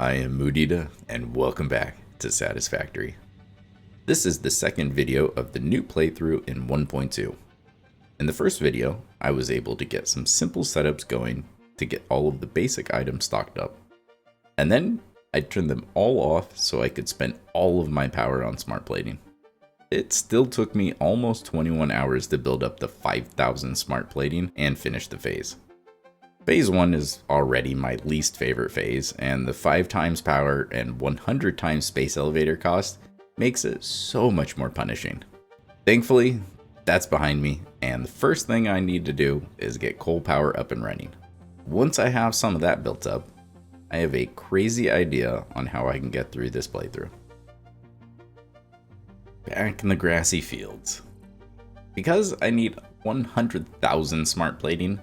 I am Moodita, and welcome back to Satisfactory. This is the second video of the new playthrough in 1.2. In the first video, I was able to get some simple setups going to get all of the basic items stocked up. And then I turned them all off so I could spend all of my power on smart plating. It still took me almost 21 hours to build up the 5,000 smart plating and finish the phase. Phase 1 is already my least favorite phase, and the 5 times power and 100 times space elevator cost makes it so much more punishing. Thankfully, that's behind me, and the first thing I need to do is get coal power up and running. Once I have some of that built up, I have a crazy idea on how I can get through this playthrough. Back in the grassy fields. Because I need 100,000 smart plating,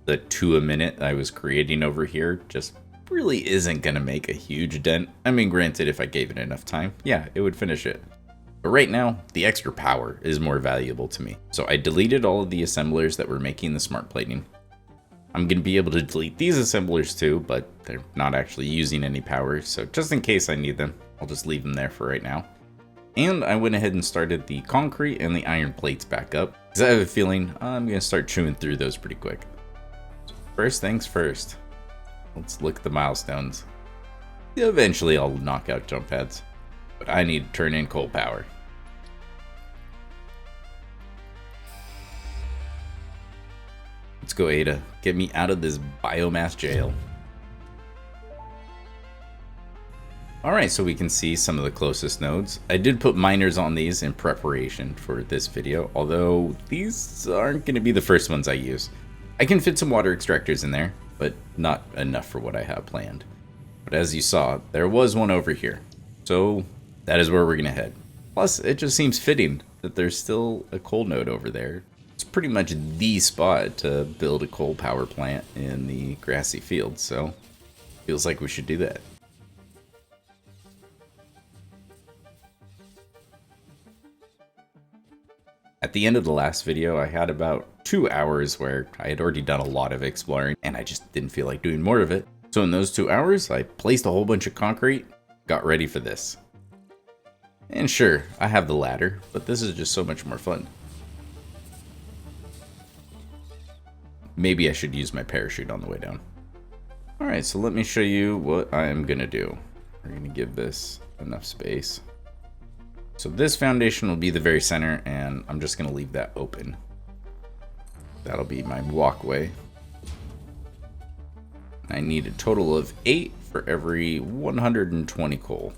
the 2 a minute I was creating over here just really isn't going to make a huge dent. I mean, granted, if I gave it enough time, yeah, it would finish it. But right now, the extra power is more valuable to me. So I deleted all of the assemblers that were making the smart plating. I'm going to be able to delete these assemblers too, but they're not actually using any power. So just in case I need them, I'll just leave them there for right now. And I went ahead and started the concrete and the iron plates back up, because I have a feeling I'm going to start chewing through those pretty quick. First things first, let's look at the milestones. Eventually I'll knock out jump pads, but I need to turn in coal power. Let's go, Ada. Get me out of this biomass jail. Alright, so we can see some of the closest nodes. I did put miners on these in preparation for this video, although these aren't going to be the first ones I use. I can fit some water extractors in there, but not enough for what I have planned. But as you saw, there was one over here. So that is where we're going to head. Plus, it just seems fitting that there's still a coal node over there. It's pretty much the spot to build a coal power plant in the grassy field, so feels like we should do that. At the end of the last video, I had about 2 hours where I had already done a lot of exploring and I just didn't feel like doing more of it. So in those 2 hours, I placed a whole bunch of concrete, got ready for this. And sure, I have the ladder, but this is just so much more fun. Maybe I should use my parachute on the way down. Alright, so let me show you what I'm gonna do. We're gonna give this enough space. So this foundation will be the very center, and I'm just going to leave that open. That'll be my walkway. I need a total of 8 for every 120 coal.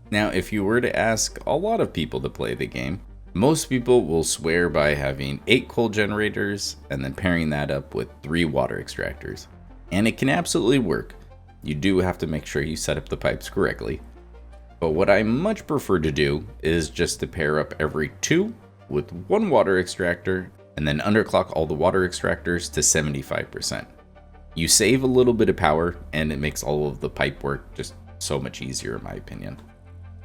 Now, if you were to ask a lot of people to play the game, most people will swear by having 8 coal generators and then pairing that up with 3 water extractors. And it can absolutely work. You do have to make sure you set up the pipes correctly. But what I much prefer to do is just to pair up every 2 with 1 water extractor and then underclock all the water extractors to 75%. You save a little bit of power and it makes all of the pipe work just so much easier in my opinion.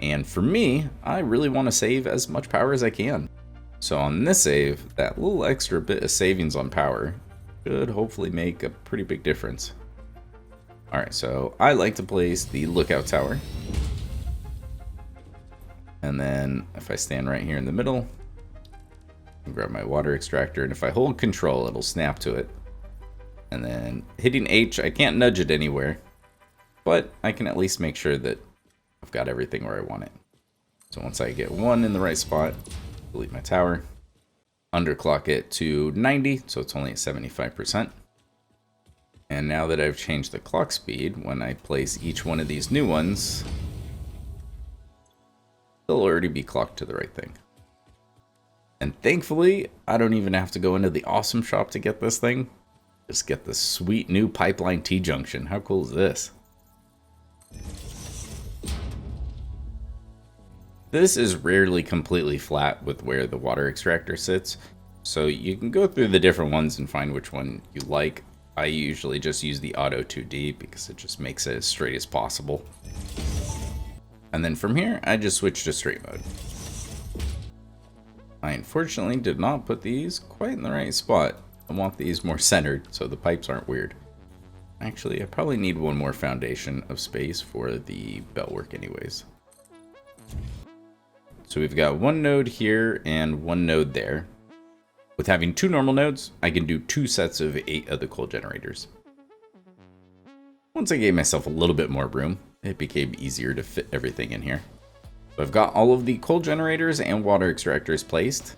And for me, I really want to save as much power as I can. So on this save, that little extra bit of savings on power should hopefully make a pretty big difference. Alright, so I like to place the lookout tower. And then if I stand right here in the middle, I grab my water extractor, and if I hold control, it'll snap to it. And then hitting H, I can't nudge it anywhere, but I can at least make sure that I've got everything where I want it. So once I get 1 in the right spot, delete my tower, underclock it to 90, so it's only at 75%. And now that I've changed the clock speed, when I place each one of these new ones, they'll already be clocked to the right thing. And thankfully, I don't even have to go into the awesome shop to get this thing. Just get the sweet new pipeline T-junction. How cool is this? This is rarely completely flat with where the water extractor sits, so you can go through the different ones and find which one you like. I usually just use the auto 2D because it just makes it as straight as possible. And then from here, I just switch to straight mode. I unfortunately did not put these quite in the right spot. I want these more centered so the pipes aren't weird. Actually, I probably need one more foundation of space for the beltwork anyways. So we've got one node here and one node there. With having 2 normal nodes, I can do 2 sets of 8 of the coal generators. Once I gave myself a little bit more room, it became easier to fit everything in here. So I've got all of the coal generators and water extractors placed,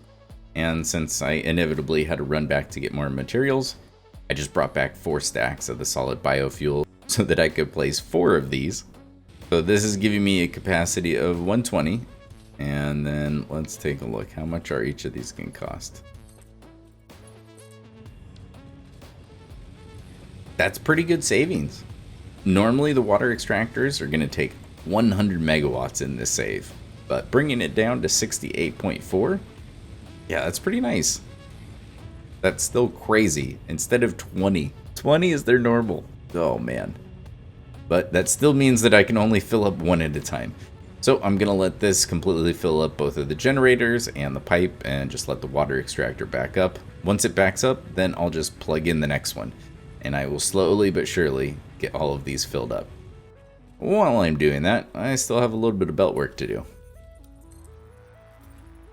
and since I inevitably had to run back to get more materials, I just brought back 4 stacks of the solid biofuel so that I could place 4 of these. So this is giving me a capacity of 120, and then let's take a look. How much are each of these going to cost? That's pretty good savings. Normally the water extractors are going to take 100 megawatts in this save, but bringing it down to 68.4, yeah, that's pretty nice. That's still crazy. Instead of 20 is their normal. Oh man. But that still means that I can only fill up one at a time. So I'm going to let this completely fill up both of the generators and the pipe and just let the water extractor back up. Once it backs up, then I'll just plug in the next one. And I will slowly but surely get all of these filled up. While I'm doing that, I still have a little bit of belt work to do,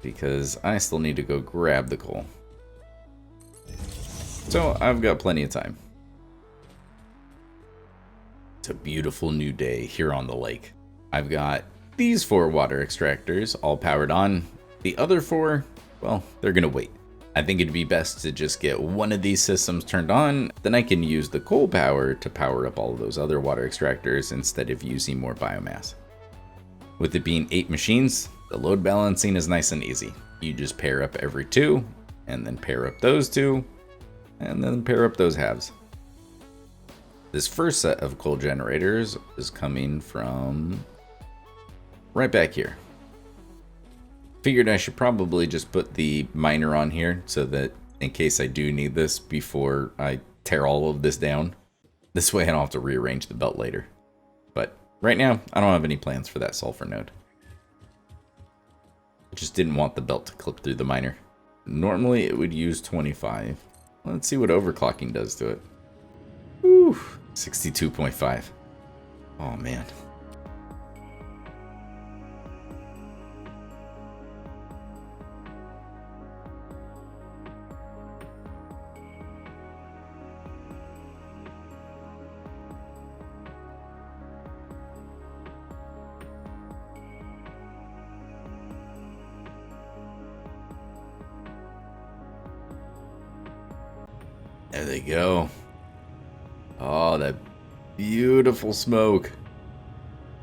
because I still need to go grab the coal. So I've got plenty of time. It's a beautiful new day here on the lake. I've got these 4 water extractors all powered on. The other 4, well, they're gonna wait. I think it'd be best to just get one of these systems turned on, then I can use the coal power to power up all of those other water extractors instead of using more biomass. With it being 8 machines, the load balancing is nice and easy. You just pair up every 2, and then pair up those 2, and then pair up those halves. This first set of coal generators is coming from right back here. Figured I should probably just put the miner on here so that in case I do need this before I tear all of this down. This way I don't have to rearrange the belt later. But right now, I don't have any plans for that sulfur node. I just didn't want the belt to clip through the miner. Normally it would use 25. Let's see what overclocking does to it. Whew, 62.5. Oh man. There they go. Oh, that beautiful smoke.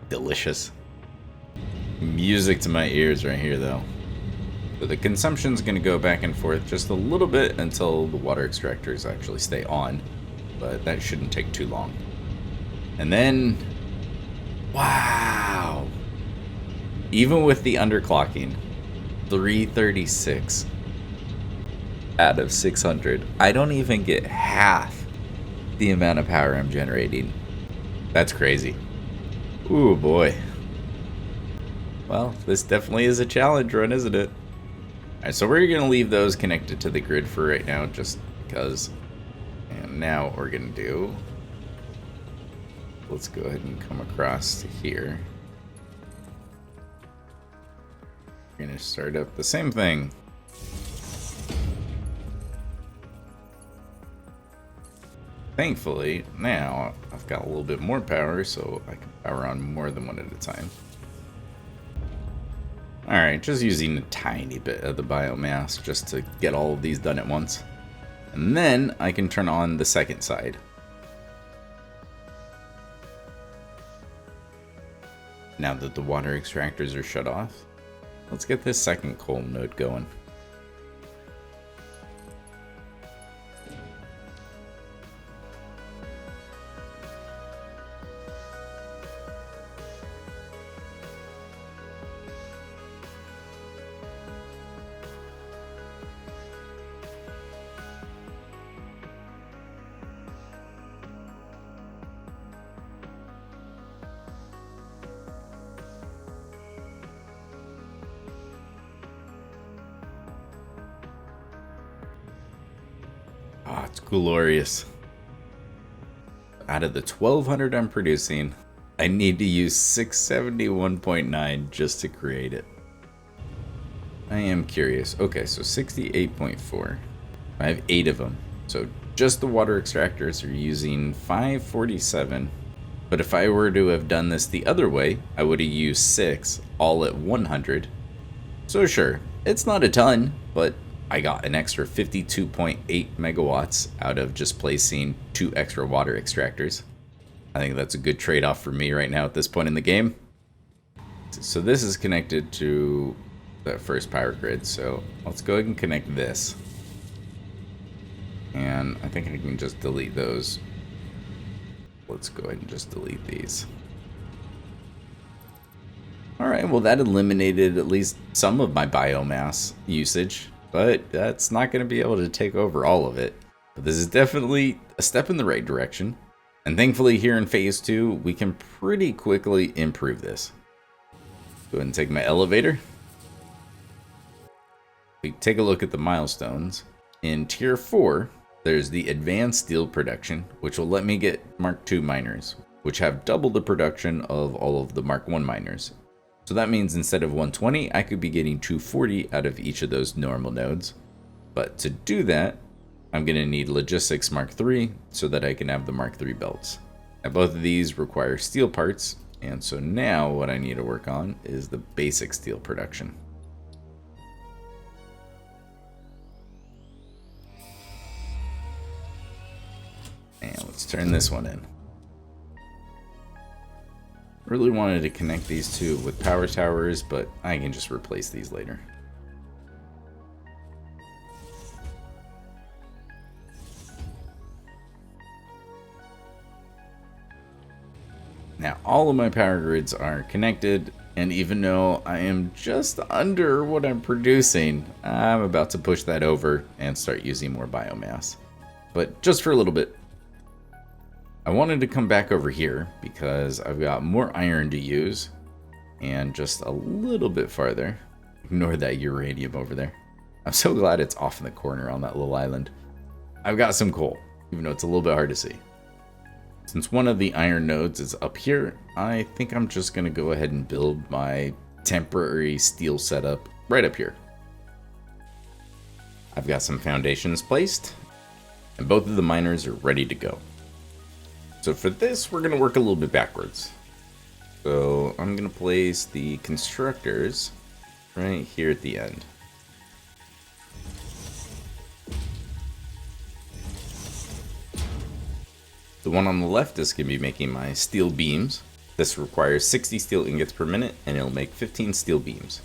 Delicious. Music to my ears right here, though. So the consumption's going to go back and forth just a little bit until the water extractors actually stay on. But that shouldn't take too long. And then... wow! Even with the underclocking, 336 out of 600. I don't even get half the amount of power I'm generating. That's crazy. Ooh boy. Well, this definitely is a challenge run, isn't it? Alright, so we're gonna leave those connected to the grid for right now, just because. And now what we're gonna do, let's go ahead and come across to here. We're gonna start up the same thing. Thankfully, now I've got a little bit more power, so I can power on more than one at a time. Alright, just using a tiny bit of the biomass just to get all of these done at once. And then I can turn on the second side. Now that the water extractors are shut off, let's get this second coal node going. Ah, it's glorious. out of the 1200 I'm producing, I need to use 671.9 just to create it. I am curious. Okay, so 68.4. I have 8 of them. So just the water extractors are using 547. But if I were to have done this the other way, I would have used 6 all at 100. So sure, it's not a ton, but I got an extra 52.8 megawatts out of just placing 2 extra water extractors. I think that's a good trade-off for me right now at this point in the game. So this is connected to the first power grid, so let's go ahead and connect this. And I think I can just delete those. Let's go ahead and just delete these. Alright, well that eliminated at least some of my biomass usage, but that's not going to be able to take over all of it. But this is definitely a step in the right direction, and thankfully here in phase 2 we can pretty quickly improve this. Go ahead and take my elevator. We take a look at the milestones. In tier 4, there's the advanced steel production, which will let me get Mark II miners, which have double the production of all of the Mark I miners. So that means instead of 120, I could be getting 240 out of each of those normal nodes. But to do that, I'm going to need Logistics Mark III so that I can have the Mark III belts. Now both of these require steel parts, and so now what I need to work on is the basic steel production. And let's turn this one in. Really wanted to connect these two with power towers, but I can just replace these later. Now all of my power grids are connected, and even though I am just under what I'm producing, I'm about to push that over and start using more biomass. But just for a little bit. I wanted to come back over here because I've got more iron to use, and just a little bit farther. Ignore that uranium over there. I'm so glad it's off in the corner on that little island. I've got some coal, even though it's a little bit hard to see. Since one of the iron nodes is up here, I think I'm just going to go ahead and build my temporary steel setup right up here. I've got some foundations placed, and both of the miners are ready to go. So for this, we're going to work a little bit backwards. So I'm going to place the constructors right here at the end. The one on the left is going to be making my steel beams. This requires 60 steel ingots per minute, and it'll make 15 steel beams.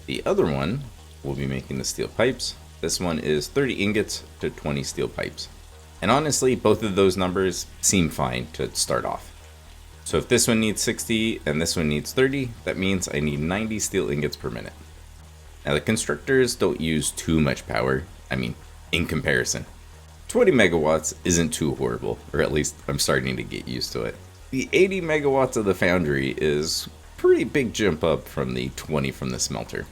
The other one will be making the steel pipes. This one is 30 ingots to 20 steel pipes. And honestly, both of those numbers seem fine to start off. So if this one needs 60 and this one needs 30, that means I need 90 steel ingots per minute. Now the constructors don't use too much power. I mean, in comparison. 20 megawatts isn't too horrible, or at least I'm starting to get used to it. The 80 megawatts of the foundry is a pretty big jump up from the 20 from the smelter.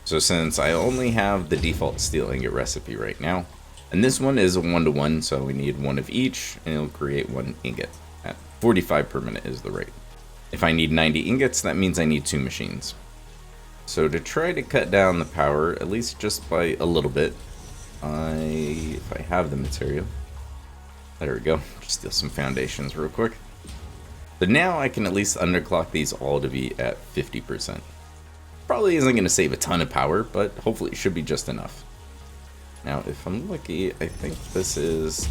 So since I only have the default steel ingot recipe right now, and this one is a 1-to-1, so we need one of each, and it'll create 1 ingot. At 45 per minute is the rate. If I need 90 ingots, that means I need 2 machines. So to try to cut down the power, at least just by a little bit, if I have the material, there we go, just steal some foundations real quick. But now I can at least underclock these all to be at 50%. Probably isn't going to save a ton of power, but hopefully it should be just enough. Now, if I'm lucky, I think this is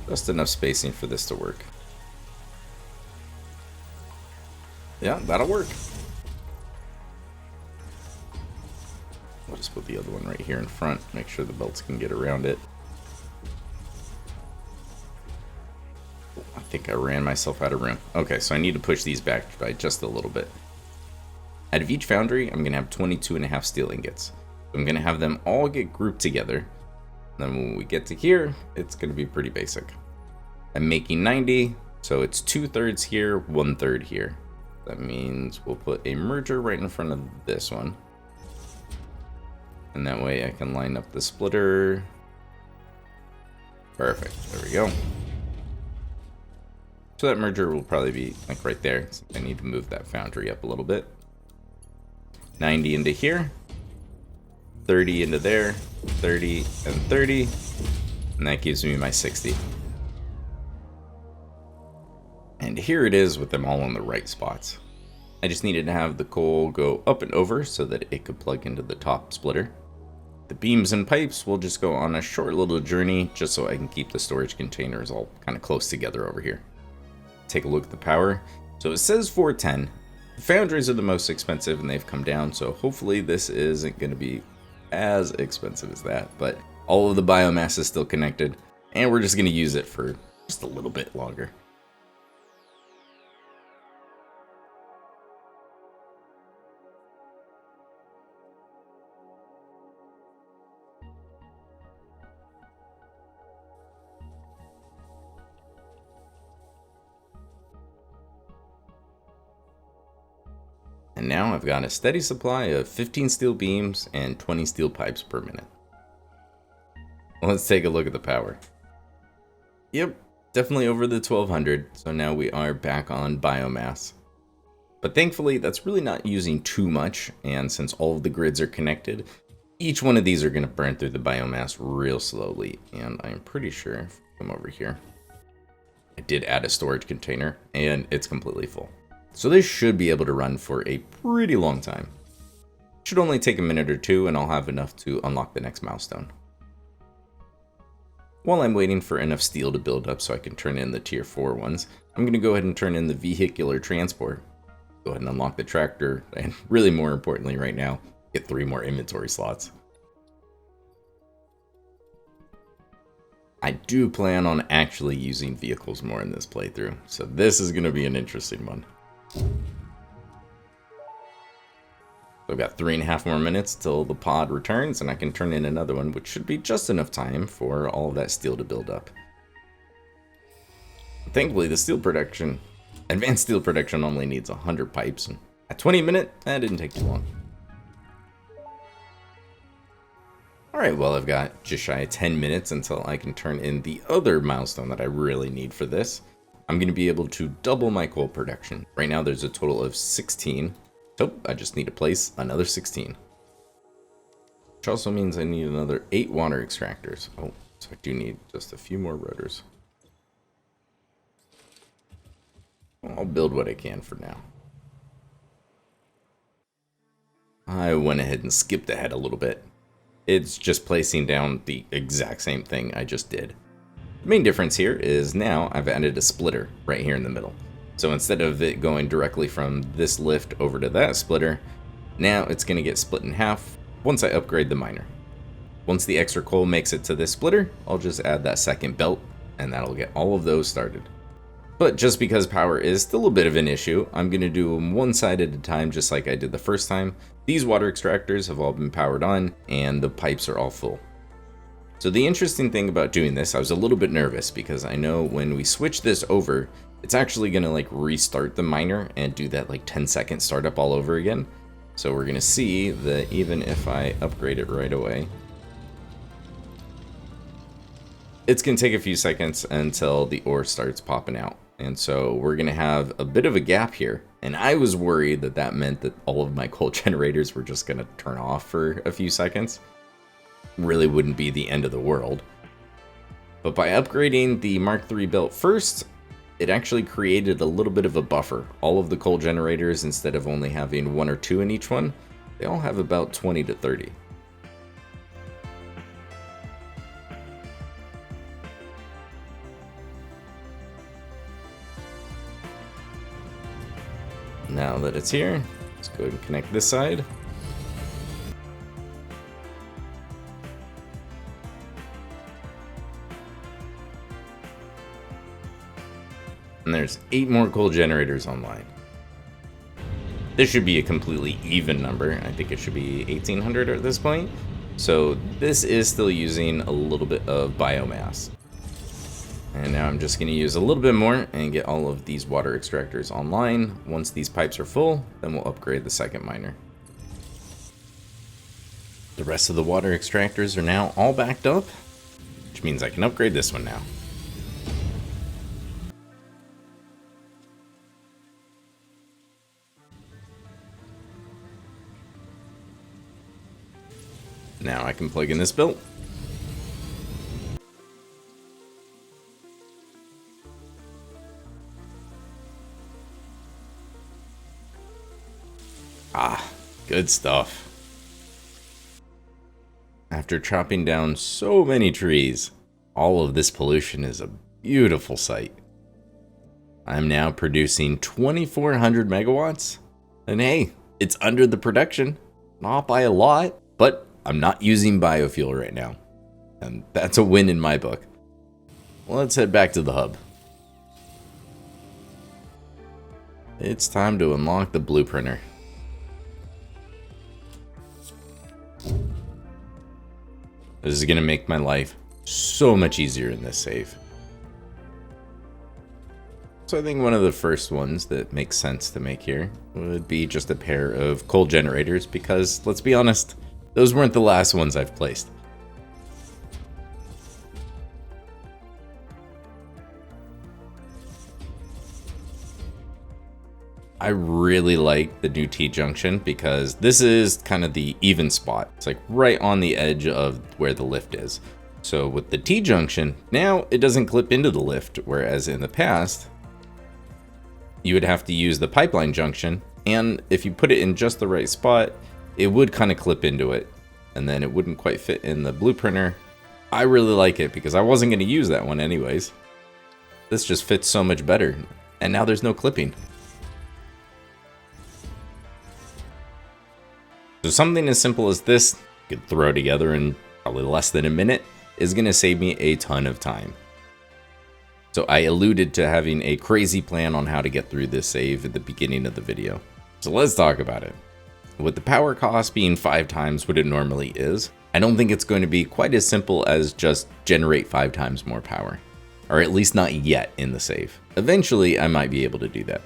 just enough spacing for this to work. Yeah, that'll work. I'll just put the other one right here in front, make sure the belts can get around it. I think I ran myself out of room. Okay, so I need to push these back by just a little bit. Out of each foundry, I'm going to have 22.5 steel ingots. I'm going to have them all get grouped together. Then when we get to here, it's going to be pretty basic. I'm making 90, so it's 2/3 here, 1/3 here. That means we'll put a merger right in front of this one. And that way I can line up the splitter. Perfect, there we go. So that merger will probably be like right there. So I need to move that foundry up a little bit. 90 into here. 30 into there. 30 and 30. And that gives me my 60. And here it is with them all in the right spots. I just needed to have the coal go up and over so that it could plug into the top splitter. The beams and pipes will just go on a short little journey just so I can keep the storage containers all kind of close together over here. Take a look at the power. So it says 410. The foundries are the most expensive and they've come down, so hopefully this isn't going to be as expensive as that. But all of the biomass is still connected and we're just going to use it for just a little bit longer. And now I've got a steady supply of 15 steel beams and 20 steel pipes per minute. Let's take a look at the power. Yep, definitely over the 1200, so now we are back on biomass. But thankfully, that's really not using too much, and since all of the grids are connected, each one of these are going to burn through the biomass real slowly, and I'm pretty sure if I come over here, I did add a storage container, and it's completely full. So this should be able to run for a pretty long time. Should only take a minute or two and I'll have enough to unlock the next milestone. While I'm waiting for enough steel to build up so I can turn in the tier 4 ones, I'm going to go ahead and turn in the vehicular transport. Go ahead and unlock the tractor, and really more importantly right now, get 3 more inventory slots. I do plan on actually using vehicles more in this playthrough, so this is going to be an interesting one. I've got 3.5 more minutes till the pod returns and I can turn in another one, which should be just enough time for all of that steel to build up. Thankfully, the steel production, advanced steel production only needs 100 pipes, and at 20 minutes, that didn't take too long. Alright, well I've got just shy of 10 minutes until I can turn in the other milestone that I really need for this. I'm going to be able to double my coal production. Right now there's a total of 16. So I just need to place another 16. Which also means I need another 8 water extractors. Oh, so I do need just a few more rotors. I'll build what I can for now. I went ahead and skipped ahead a little bit. It's just placing down the exact same thing I just did. The main difference here is now I've added a splitter right here in the middle. So instead of it going directly from this lift over to that splitter, now it's going to get split in half once I upgrade the miner. Once the extra coal makes it to this splitter, I'll just add that second belt and that'll get all of those started. But just because power is still a bit of an issue, I'm going to do them one side at a time just like I did the first time. These water extractors have all been powered on and the pipes are all full. So the interesting thing about doing this, I was a little bit nervous because I know when we switch this over, it's actually going to like restart the miner and do that like 10-second startup all over again. So we're going to see that even if I upgrade it right away, it's going to take a few seconds until the ore starts popping out. And so we're going to have a bit of a gap here. And I was worried that that meant that all of my coal generators were just going to turn off for a few seconds. Really wouldn't be the end of the world. But by upgrading the Mark III belt first, it actually created a little bit of a buffer. All of the coal generators, instead of only having 1 or 2 in each one, they all have about 20 to 30. Now that it's here, let's go ahead and connect this side. And there's 8 more coal generators online. This should be a completely even number. I think it should be 1800 at this point. So this is still using a little bit of biomass. And now I'm just going to use a little bit more and get all of these water extractors online. Once these pipes are full, then we'll upgrade the second miner. The rest of the water extractors are now all backed up, which means I can upgrade this one now. Now I can plug in this built. Ah, good stuff. After chopping down so many trees, all of this pollution is a beautiful sight. I'm now producing 2,400 megawatts, and hey, it's under the production, not by a lot, but I'm not using biofuel right now, and that's a win in my book. Let's head back to the hub. It's time to unlock the blueprinter. This is going to make my life so much easier in this save. So I think one of the first ones that makes sense to make here would be just a pair of coal generators, because let's be honest, those weren't the last ones I've placed. I really like the new T-junction because this is kind of the even spot. It's like right on the edge of where the lift is. So with the T-junction, now it doesn't clip into the lift, whereas in the past, you would have to use the pipeline junction, and if you put it in just the right spot, it would kind of clip into it, and then it wouldn't quite fit in the blueprinter. I really like it because I wasn't going to use that one anyways. This just fits so much better, and now there's no clipping. So something as simple as this, you could throw together in probably less than a minute, is going to save me a ton of time. So I alluded to having a crazy plan on how to get through this save at the beginning of the video. So let's talk about it. With the power cost being 5 times what it normally is, I don't think it's going to be quite as simple as just generate 5 times more power. Or at least not yet in the save. Eventually I might be able to do that.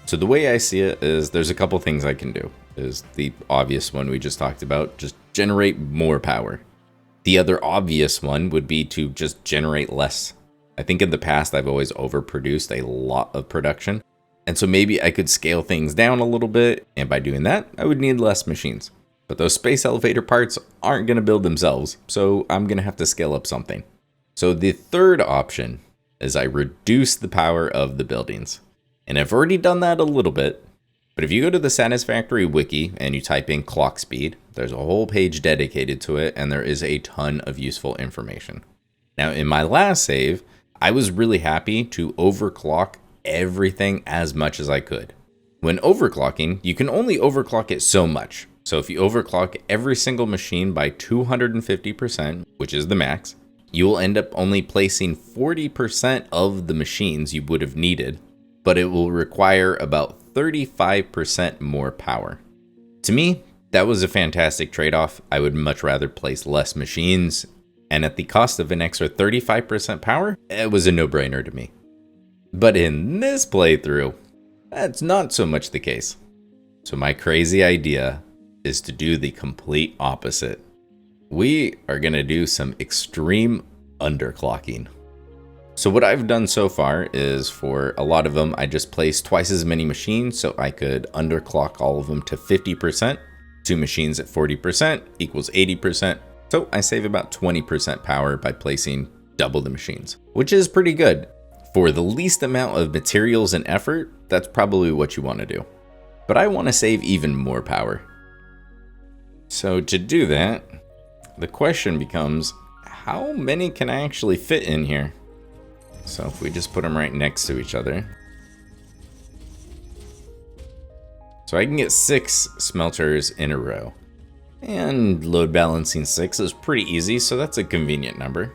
So the way I see it is there's a couple things I can do. Is the obvious one we just talked about, just generate more power. The other obvious one would be to just generate less. I think in the past I've always overproduced a lot of production, and so maybe I could scale things down a little bit, and by doing that I would need less machines. But those space elevator parts aren't going to build themselves, so I'm going to have to scale up something. So the third option is I reduce the power of the buildings. And I've already done that a little bit. But if you go to the Satisfactory wiki and you type in clock speed, there's a whole page dedicated to it, and there is a ton of useful information. Now, in my last save, I was really happy to overclock everything as much as I could. When overclocking, you can only overclock it so much. So if you overclock every single machine by 250%, which is the max, you will end up only placing 40% of the machines you would have needed, but it will require about 35% more power. To me, that was a fantastic trade-off. I would much rather place less machines, and at the cost of an extra 35% power, it was a no-brainer to me. But in this playthrough, that's not so much the case. So my crazy idea is to do the complete opposite. We are going to do some extreme underclocking. So what I've done so far is for a lot of them, I just placed twice as many machines so I could underclock all of them to 50%. 2 machines at 40% equals 80%. So I save about 20% power by placing double the machines, which is pretty good. For the least amount of materials and effort, that's probably what you want to do. But I want to save even more power. So to do that, the question becomes, how many can I actually fit in here? So if we just put them right next to each other. So I can get 6 smelters in a row. And load balancing 6 is pretty easy, so that's a convenient number.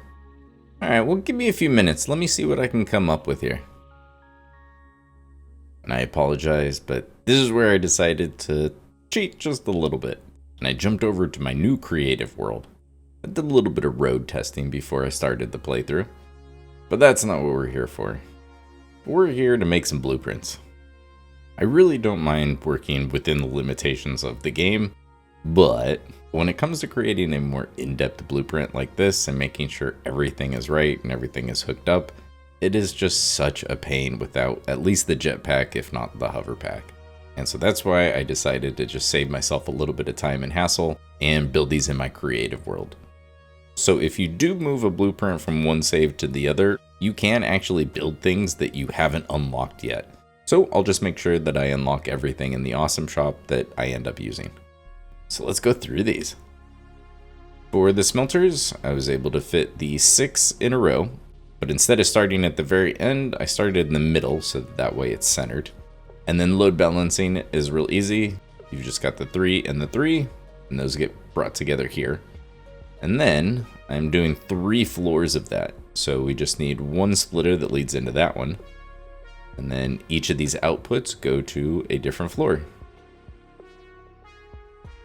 Alright, well give me a few minutes. Let me see what I can come up with here. And I apologize, but this is where I decided to cheat just a little bit. And I jumped over to my new creative world. I did a little bit of road testing before I started the playthrough. But that's not what we're here for. We're here to make some blueprints. I really don't mind working within the limitations of the game, but when it comes to creating a more in-depth blueprint like this and making sure everything is right and everything is hooked up, it is just such a pain without at least the jetpack, if not the hover pack. And so that's why I decided to just save myself a little bit of time and hassle and build these in my creative world. So if you do move a blueprint from one save to the other, you can actually build things that you haven't unlocked yet. So I'll just make sure that I unlock everything in the awesome shop that I end up using. So let's go through these. For the smelters, I was able to fit the 6 in a row, but instead of starting at the very end, I started in the middle so that way it's centered. And then load balancing is real easy. You've just got the 3 and the 3, and those get brought together here. And then I'm doing 3 floors of that. So we just need 1 splitter that leads into that one. And then each of these outputs go to a different floor.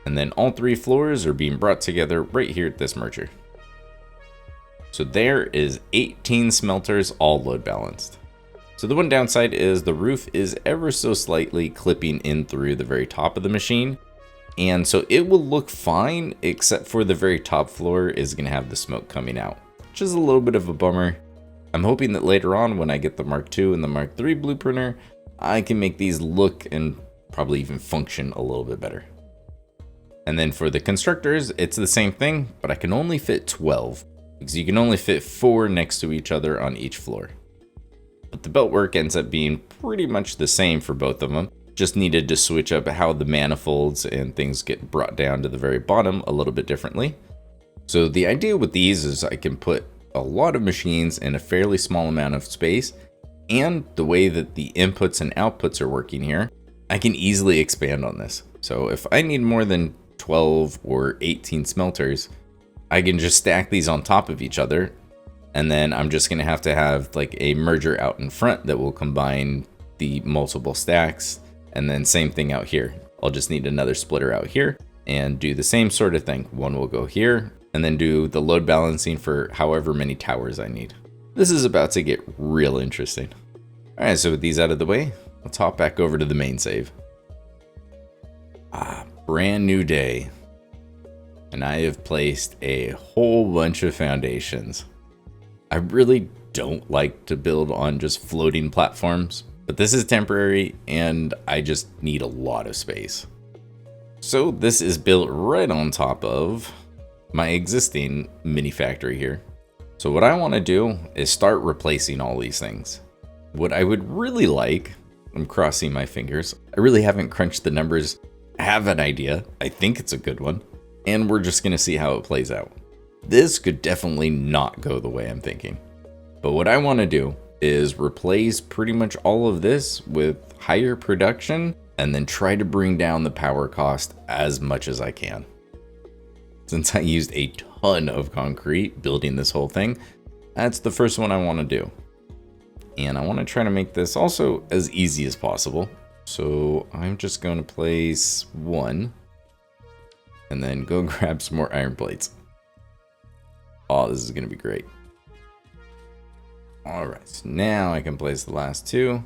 And then all 3 floors are being brought together right here at this merger. So there is 18 smelters all load balanced. So the one downside is the roof is ever so slightly clipping in through the very top of the machine. And so it will look fine, except for the very top floor is going to have the smoke coming out, which is a little bit of a bummer. I'm hoping that later on when I get the Mark II and the Mark III blueprinter, I can make these look and probably even function a little bit better. And then for the constructors, it's the same thing, but I can only fit 12 because you can only fit 4 next to each other on each floor. But the belt work ends up being pretty much the same for both of them. Just needed to switch up how the manifolds and things get brought down to the very bottom a little bit differently. So the idea with these is I can put a lot of machines in a fairly small amount of space, and the way that the inputs and outputs are working here, I can easily expand on this. So if I need more than 12 or 18 smelters, I can just stack these on top of each other. And then I'm just going to have like a merger out in front that will combine the multiple stacks. And then same thing out here. I'll just need another splitter out here and do the same sort of thing. One will go here and then do the load balancing for however many towers I need. This is about to get real interesting. All right, so with these out of the way, let's hop back over to the main save. Brand new day. And I have placed a whole bunch of foundations. I really don't like to build on just floating platforms, but this is temporary and I just need a lot of space. So this is built right on top of my existing mini factory here. So what I want to do is start replacing all these things. What I would really like, I'm crossing my fingers, I really haven't crunched the numbers, I have an idea, I think it's a good one, and we're just going to see how it plays out. This could definitely not go the way I'm thinking. But what I want to do is replace pretty much all of this with higher production and then try to bring down the power cost as much as I can. Since I used a ton of concrete building this whole thing, that's the first one I want to do. And I want to try to make this also as easy as possible. So I'm just going to place 1 and then go grab some more iron plates. Oh, this is going to be great. All right, so now I can place the last 2.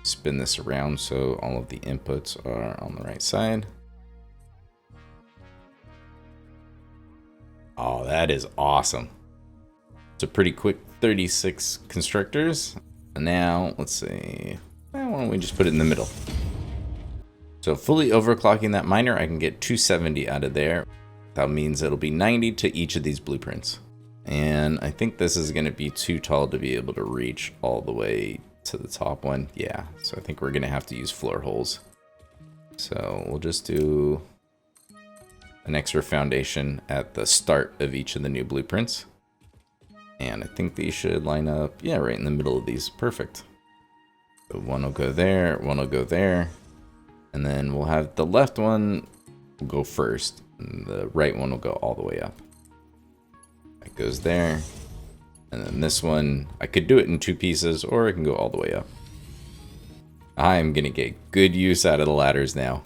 Spin this around so all of the inputs are on the right side. Oh, that is awesome. It's a pretty quick 36 constructors. And now, let's see, why don't we just put it in the middle? So fully overclocking that miner, I can get 270 out of there. That means it'll be 90 to each of these blueprints. And I think this is going to be too tall to be able to reach all the way to the top one. Yeah, so I think we're going to have to use floor holes. So we'll just do an extra foundation at the start of each of the new blueprints. And I think these should line up, yeah, right in the middle of these. Perfect. So one will go there, one will go there. And then we'll have the left one will go first. And the right one will go all the way up. That goes there. And then this one, I could do it in 2 pieces or it can go all the way up. I'm going to get good use out of the ladders now.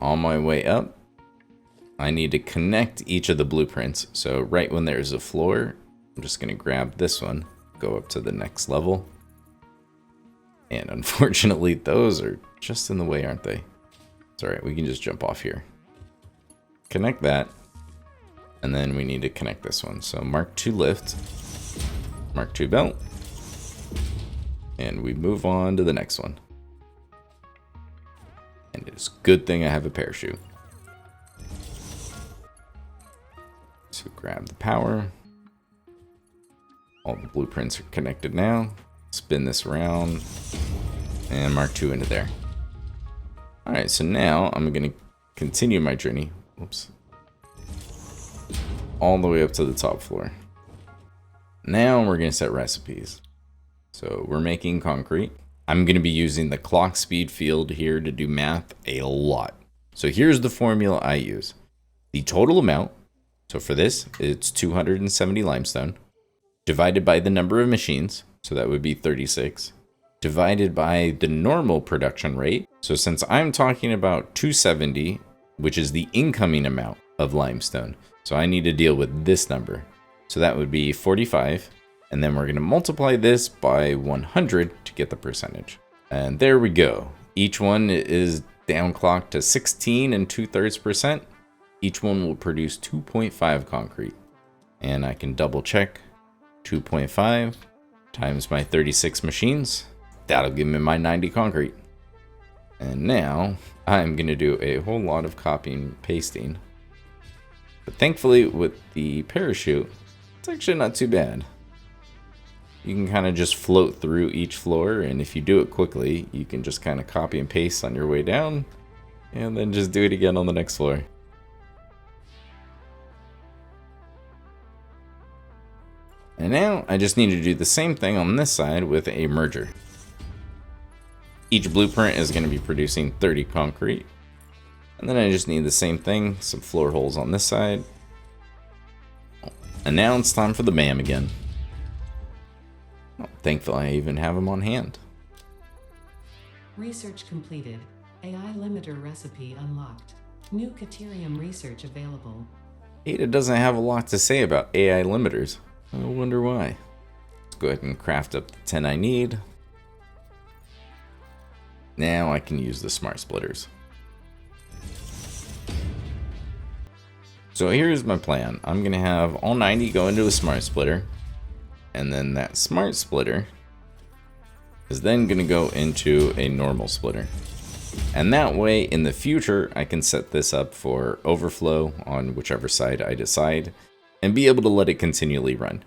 On my way up, I need to connect each of the blueprints. So right when there's a floor, I'm just going to grab this one, go up to the next level. And unfortunately, those are just in the way, aren't they? It's all right, we can just jump off here. Connect that. And then we need to connect this one. So Mark II lift, Mark II belt. And we move on to the next one. And it's a good thing I have a parachute. So grab the power. All the blueprints are connected now. Spin this around. And mark 2 into there. Alright, so now I'm going to continue my journey. Whoops. All the way up to the top floor. Now we're going to set recipes. So we're making concrete. I'm going to be using the clock speed field here to do math a lot. So here's the formula I use. The total amount, so for this, it's 270 limestone, divided by the number of machines, so that would be 36, divided by the normal production rate. So since I'm talking about 270, which is the incoming amount of limestone, so I need to deal with this number. So that would be 45. And then we're going to multiply this by 100 to get the percentage. And there we go. Each one is downclocked to 16 2/3%. Each one will produce 2.5 concrete. And I can double check. 2.5 times my 36 machines. That'll give me my 90 concrete. And now I'm going to do a whole lot of copying and pasting. But thankfully with the parachute, it's actually not too bad. You can kind of just float through each floor, and if you do it quickly, you can just kind of copy and paste on your way down, and then just do it again on the next floor. And now I just need to do the same thing on this side with a merger. Each blueprint is going to be producing 30 concrete. And then I just need the same thing, some floor holes on this side. And now it's time for the BAM again. Thankfully, I even have them on hand. Research completed. AI limiter recipe unlocked. New Caterium research available. Ada doesn't have a lot to say about AI limiters. I wonder why. Let's go ahead and craft up the 10 I need. Now I can use the smart splitters. So here's my plan. I'm going to have all 90 go into a smart splitter. And then that smart splitter is then going to go into a normal splitter. And that way, in the future, I can set this up for overflow on whichever side I decide and be able to let it continually run.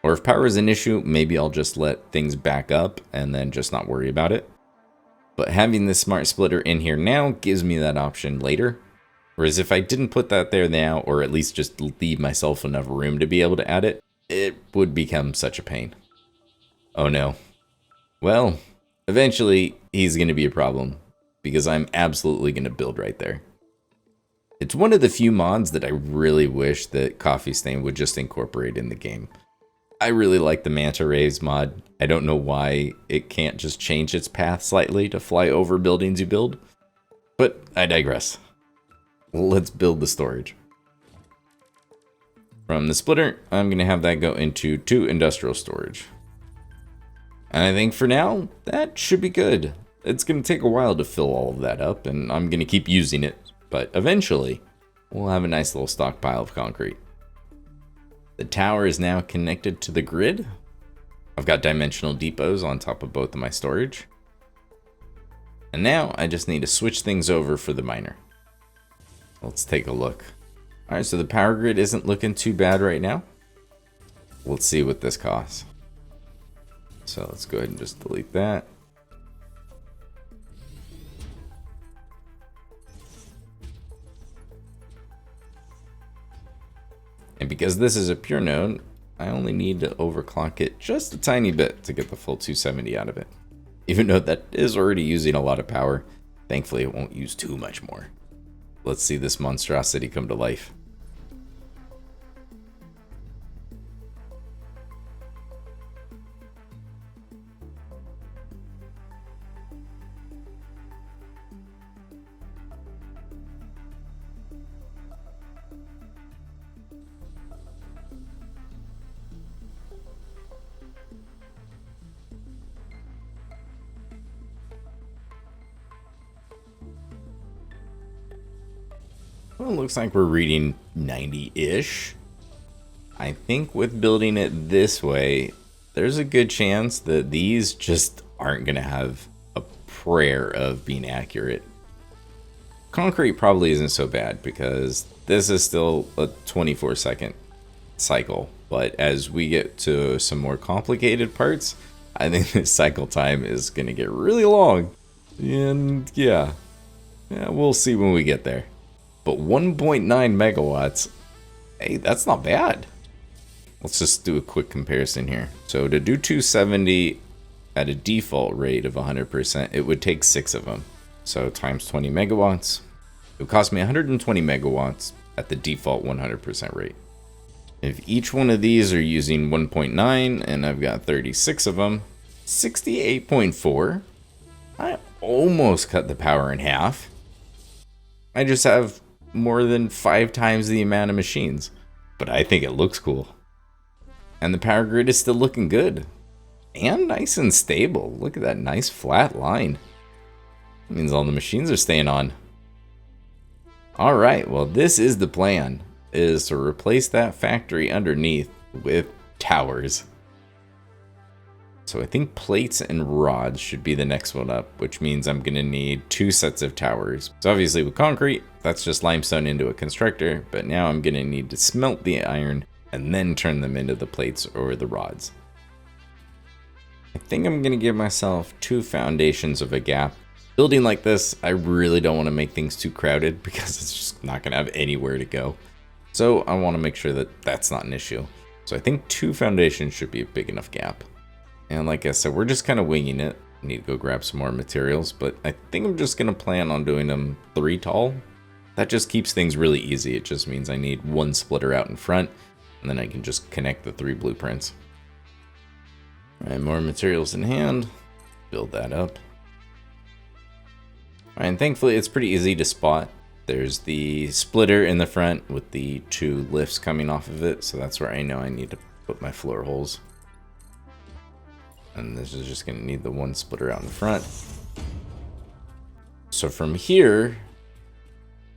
Or if power is an issue, maybe I'll just let things back up and then just not worry about it. But having this smart splitter in here now gives me that option later. Whereas if I didn't put that there now, or at least just leave myself enough room to be able to add it, it would become such a pain. Oh no. Well, eventually he's going to be a problem because I'm absolutely going to build right there. It's one of the few mods that I really wish that Coffee Stain would just incorporate in the game. I really like the manta rays mod. I don't know why it can't just change its path slightly to fly over buildings you build, but I digress. Let's build the storage. From the splitter, I'm going to have that go into 2 industrial storage. And I think for now, that should be good. It's going to take a while to fill all of that up, and I'm going to keep using it. But eventually, we'll have a nice little stockpile of concrete. The tower is now connected to the grid. I've got dimensional depots on top of both of my storage. And now I just need to switch things over for the miner. Let's take a look. Alright, so the power grid isn't looking too bad right now. Let's see what this costs. So let's go ahead and just delete that. And because this is a pure node, I only need to overclock it just a tiny bit to get the full 270 out of it. Even though that is already using a lot of power, thankfully it won't use too much more. Let's see this monstrosity come to life. Well, it looks like we're reading 90-ish. I think with building it this way, there's a good chance that these just aren't going to have a prayer of being accurate. Concrete probably isn't so bad because this is still a 24-second cycle. But as we get to some more complicated parts, I think this cycle time is going to get really long. And yeah, we'll see when we get there. But 1.9 megawatts, hey, that's not bad. Let's just do a quick comparison here. So to do 270 at a default rate of 100%, it would take 6 of them. So times 20 megawatts, it would cost me 120 megawatts at the default 100% rate. If each one of these are using 1.9 and I've got 36 of them, 68.4, I almost cut the power in half. I just have more than 5 times the amount of machines, but I think it looks cool. And the power grid is still looking good and nice and stable. Look at that nice flat line. That means all the machines are staying on. All right, well, this is the plan, is to replace that factory underneath with towers. So I think plates and rods should be the next one up, which means I'm going to need 2 sets of towers. So obviously with concrete, that's just limestone into a constructor, but now I'm going to need to smelt the iron and then turn them into the plates or the rods. I think I'm going to give myself 2 foundations of a gap. Building like this, I really don't want to make things too crowded because it's just not going to have anywhere to go. So I want to make sure that that's not an issue. So I think 2 foundations should be a big enough gap. And like I said, we're just kind of winging it. I need to go grab some more materials, but I think I'm just going to plan on doing them 3 tall. That just keeps things really easy. It just means I need 1 splitter out in front, and then I can just connect the 3 blueprints. All right, more materials in hand. Build that up. All right, and thankfully it's pretty easy to spot. There's the splitter in the front with the 2 lifts coming off of it, so that's where I know I need to put my floor holes. And this is just going to need the 1 splitter out in front. So from here,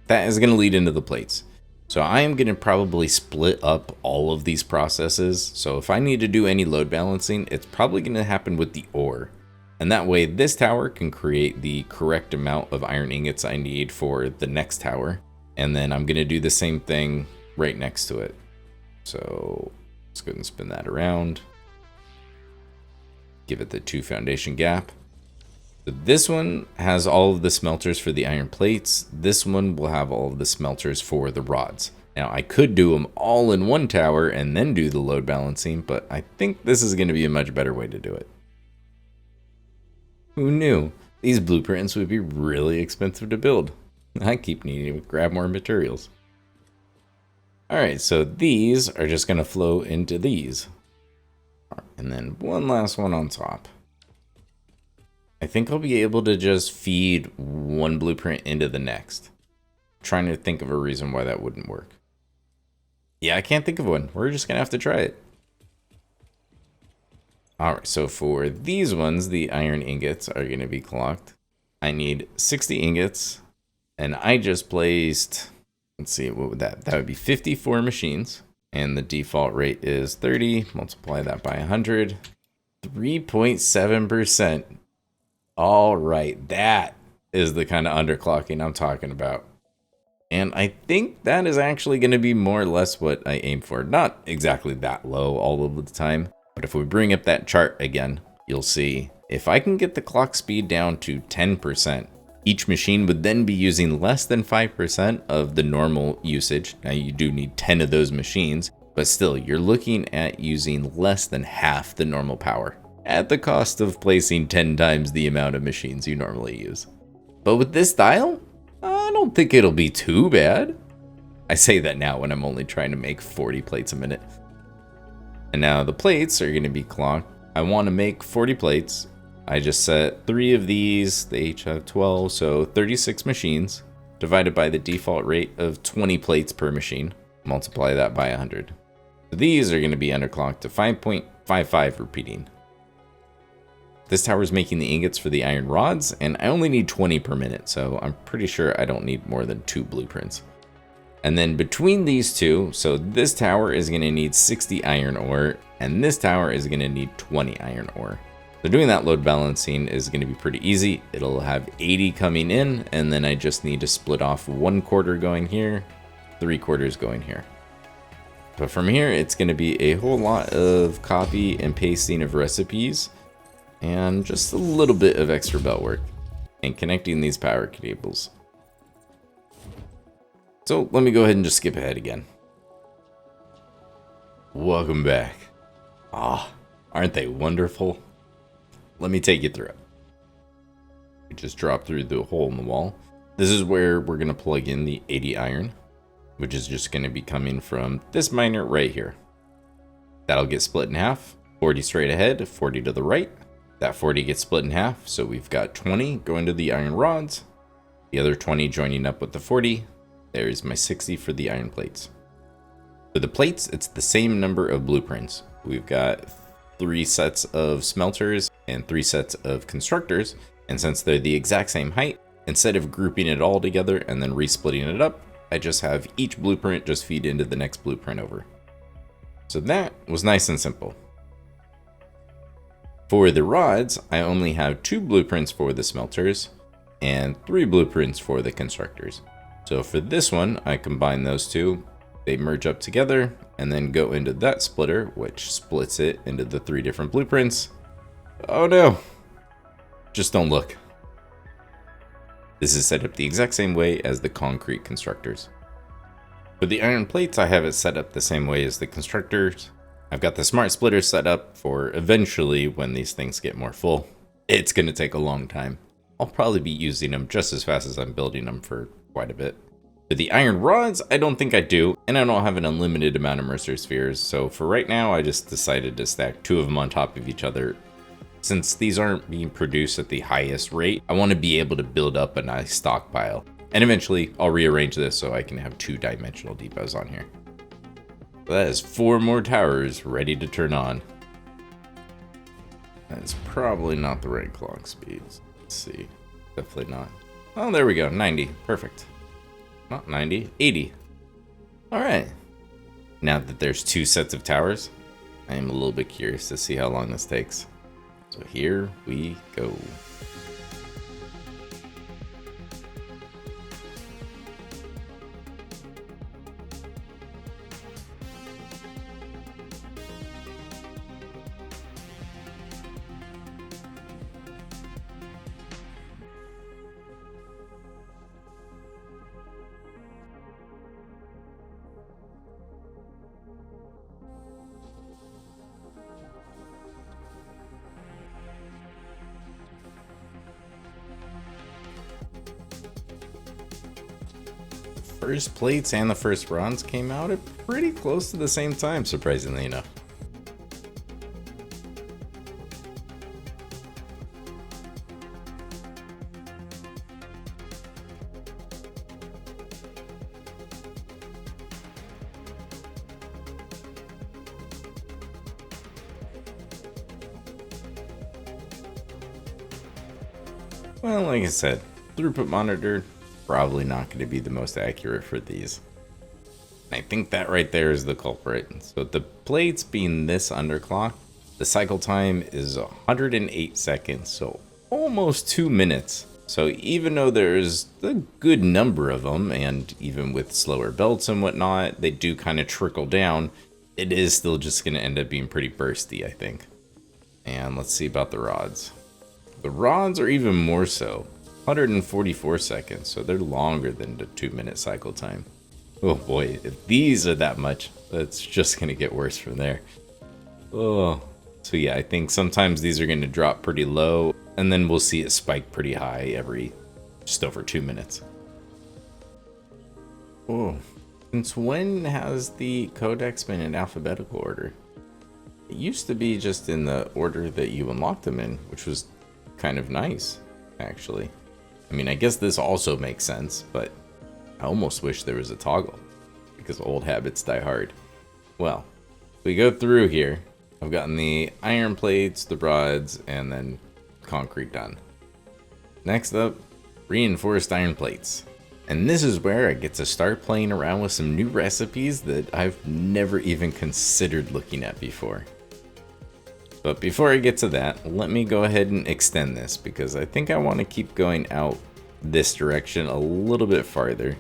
that is going to lead into the plates. So I am going to probably split up all of these processes. So if I need to do any load balancing, it's probably going to happen with the ore. And that way this tower can create the correct amount of iron ingots I need for the next tower. And then I'm going to do the same thing right next to it. So let's go ahead and spin that around. Give it the 2 foundation gap. So this one has all of the smelters for the iron plates. This one will have all of the smelters for the rods. Now I could do them all in one tower and then do the load balancing, but I think this is going to be a much better way to do it. Who knew? These blueprints would be really expensive to build. I keep needing to grab more materials. Alright, so these are just going to flow into these. And then one last one on top. I think I'll be able to just feed 1 blueprint into the next. I'm trying to think of a reason why that wouldn't work. Yeah, I can't think of one. We're just going to have to try it. Alright, so for these ones, the iron ingots are going to be clocked. I need 60 ingots. And I just placed, let's see, what would that would be 54 machines. And the default rate is 30. Multiply that by 100. 3.7%. All right, that is the kind of underclocking I'm talking about. And I think that is actually going to be more or less what I aim for. Not exactly that low all of the time. But if we bring up that chart again, you'll see if I can get the clock speed down to 10%, each machine would then be using less than 5% of the normal usage. Now you do need 10 of those machines, but still you're looking at using less than half the normal power at the cost of placing 10 times the amount of machines you normally use. But with this style, I don't think it'll be too bad. I say that now when I'm only trying to make 40 plates a minute. And now the plates are going to be clocked. I want to make 40 plates. I just set 3 of these. They each have 12, so 36 machines divided by the default rate of 20 plates per machine. Multiply that by 100. So these are going to be underclocked to 5.55 repeating. This tower is making the ingots for the iron rods, and I only need 20 per minute, so I'm pretty sure I don't need more than 2 blueprints. And then between these two, so this tower is going to need 60 iron ore, and this tower is going to need 20 iron ore. So doing that load balancing is going to be pretty easy. It'll have 80 coming in, and then I just need to split off 1/4 going here, 3/4 going here. But from here, it's going to be a whole lot of copy and pasting of recipes and just a little bit of extra belt work and connecting these power cables. So let me go ahead and just skip ahead again. Welcome back. Aren't they wonderful? Let me take you through it. We just drop through the hole in the wall. This is where we're going to plug in the 80 iron, which is just going to be coming from this miner right here. That'll get split in half, 40 straight ahead, 40 to the right. That 40 gets split in half, so we've got 20 going to the iron rods, the other 20 joining up with the 40. There's my 60 for the iron plates. For the plates, it's the same number of blueprints. We've got 3 sets of smelters and 3 sets of constructors, and since they're the exact same height, instead of grouping it all together and then resplitting it up, I just have each blueprint just feed into the next blueprint over. So that was nice and simple. For the rods, I only have 2 blueprints for the smelters and 3 blueprints for the constructors. So for this one, I combine those 2, they merge up together, and then go into that splitter, which splits it into the 3 different blueprints. Oh no! Just don't look. This is set up the exact same way as the concrete constructors. For the iron plates, I have it set up the same way as the constructors. I've got the smart splitter set up for eventually when these things get more full. It's going to take a long time. I'll probably be using them just as fast as I'm building them for quite a bit. For the iron rods, I don't think I do, and I don't have an unlimited amount of Mercer spheres, so for right now I just decided to stack 2 of them on top of each other. Since these aren't being produced at the highest rate, I want to be able to build up a nice stockpile. And eventually I'll rearrange this so I can have 2-dimensional depots on here. That is 4 more towers ready to turn on. That's probably not the right clock speeds. Let's see. Definitely not. Oh, there we go. 90. Perfect. Not 90. 80. Alright. Now that there's 2 sets of towers, I am a little bit curious to see how long this takes. So here we go. First plates and the first bronze came out at pretty close to the same time, surprisingly enough. Well, like I said, throughput monitor probably not going to be the most accurate for these. I think that right there is the culprit. So the plates being this underclocked, the cycle time is 108 seconds, so almost 2 minutes. So even though there's a good number of them, and even with slower belts and whatnot, they do kind of trickle down, it is still just going to end up being pretty bursty, I think. And let's see about the rods. The rods are even more so. 144 seconds, so they're longer than the 2-minute cycle time. Oh boy, if these are that much, that's just gonna get worse from there. Oh, so yeah, I think sometimes these are gonna drop pretty low, and then we'll see it spike pretty high every just over 2 minutes. Oh, since when has the codex been in alphabetical order? It used to be just in the order that you unlocked them in, which was kind of nice, actually. I mean, I guess this also makes sense, but I almost wish there was a toggle, because old habits die hard. Well, we go through here. I've gotten the iron plates, the rods, and then concrete done. Next up, reinforced iron plates. And this is where I get to start playing around with some new recipes that I've never even considered looking at before. But before I get to that, let me go ahead and extend this because I think I want to keep going out this direction a little bit farther.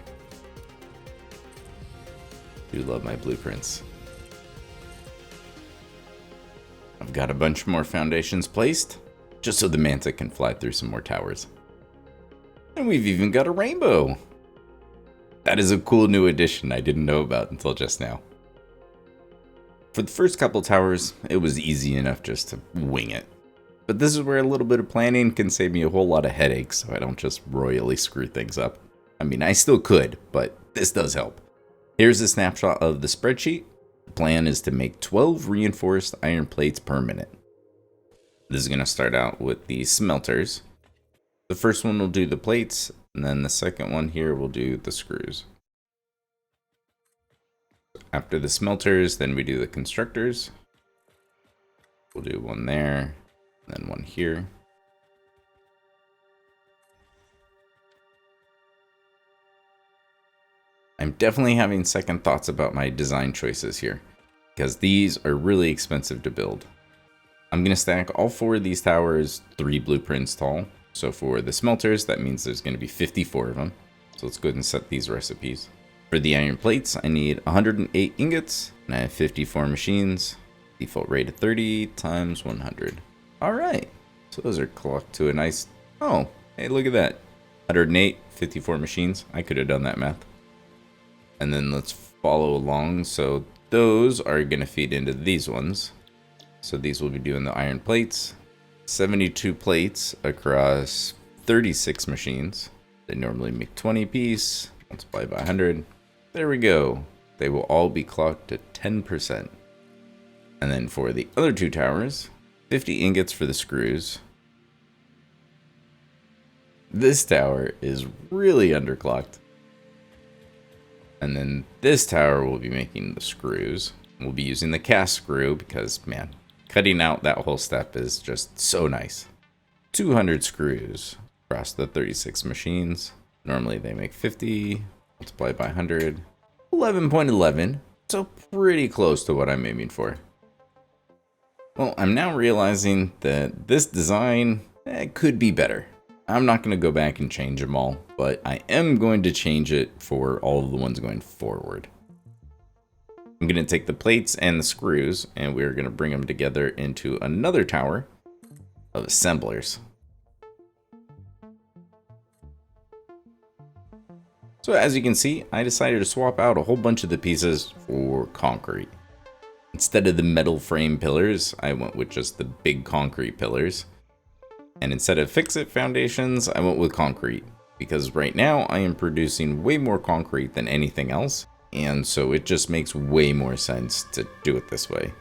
I do love my blueprints. I've got a bunch more foundations placed, just so the manta can fly through some more towers. And we've even got a rainbow. That is a cool new addition I didn't know about until just now. For the first couple towers, it was easy enough just to wing it. But this is where a little bit of planning can save me a whole lot of headaches so I don't just royally screw things up. I mean, I still could, but this does help. Here's a snapshot of the spreadsheet. The plan is to make 12 reinforced iron plates per minute. This is going to start out with the smelters. The first one will do the plates, and then the second one here will do the screws. After the smelters, then we do the constructors. We'll do one there, and then one here. I'm definitely having second thoughts about my design choices here, because these are really expensive to build. I'm going to stack all 4 of these towers 3 blueprints tall. So for the smelters, that means there's going to be 54 of them. So let's go ahead and set these recipes. For the iron plates, I need 108 ingots, and I have 54 machines. Default rate of 30 times 100. Alright, so those are clocked to a nice... Oh, hey, look at that. 108, 54 machines. I could have done that math. And then let's follow along. So those are going to feed into these ones. So these will be doing the iron plates. 72 plates across 36 machines. They normally make 20 apiece. Multiply by 100. There we go. They will all be clocked to 10%. And then for the other 2 towers, 50 ingots for the screws. This tower is really underclocked. And then this tower will be making the screws. We'll be using the cast screw because, man, cutting out that whole step is just so nice. 200 screws across the 36 machines. Normally they make 50, multiplied by 100. 11.11, so pretty close to what I'm aiming for. Well, I'm now realizing that this design could be better. I'm not going to go back and change them all, but I am going to change it for all of the ones going forward. I'm going to take the plates and the screws, and we're going to bring them together into another tower of assemblers. So as you can see, I decided to swap out a whole bunch of the pieces for concrete. Instead of the metal frame pillars, I went with just the big concrete pillars. And instead of fix-it foundations, I went with concrete. Because right now, I am producing way more concrete than anything else. And so it just makes way more sense to do it this way.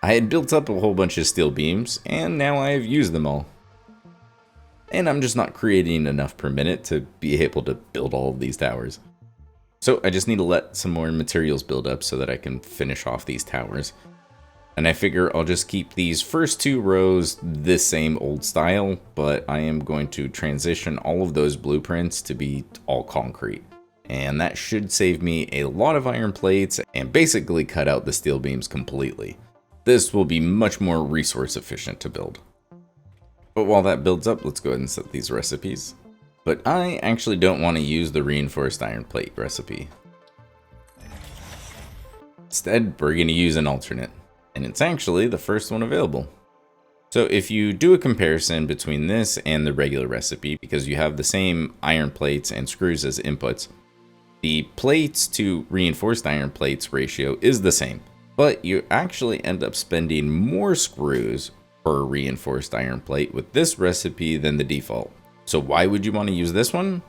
I had built up a whole bunch of steel beams, and now I have used them all. And I'm just not creating enough per minute to be able to build all of these towers. So I just need to let some more materials build up so that I can finish off these towers. And I figure I'll just keep these first 2 rows this same old style, but I am going to transition all of those blueprints to be all concrete. And that should save me a lot of iron plates and basically cut out the steel beams completely. This will be much more resource efficient to build. But while that builds up, let's go ahead and set these recipes. But I actually don't want to use the reinforced iron plate recipe. Instead, we're going to use an alternate. And it's actually the first one available. So if you do a comparison between this and the regular recipe, because you have the same iron plates and screws as inputs, the plates to reinforced iron plates ratio is the same, but you actually end up spending more screws per reinforced iron plate with this recipe than the default. So why would you want to use this one?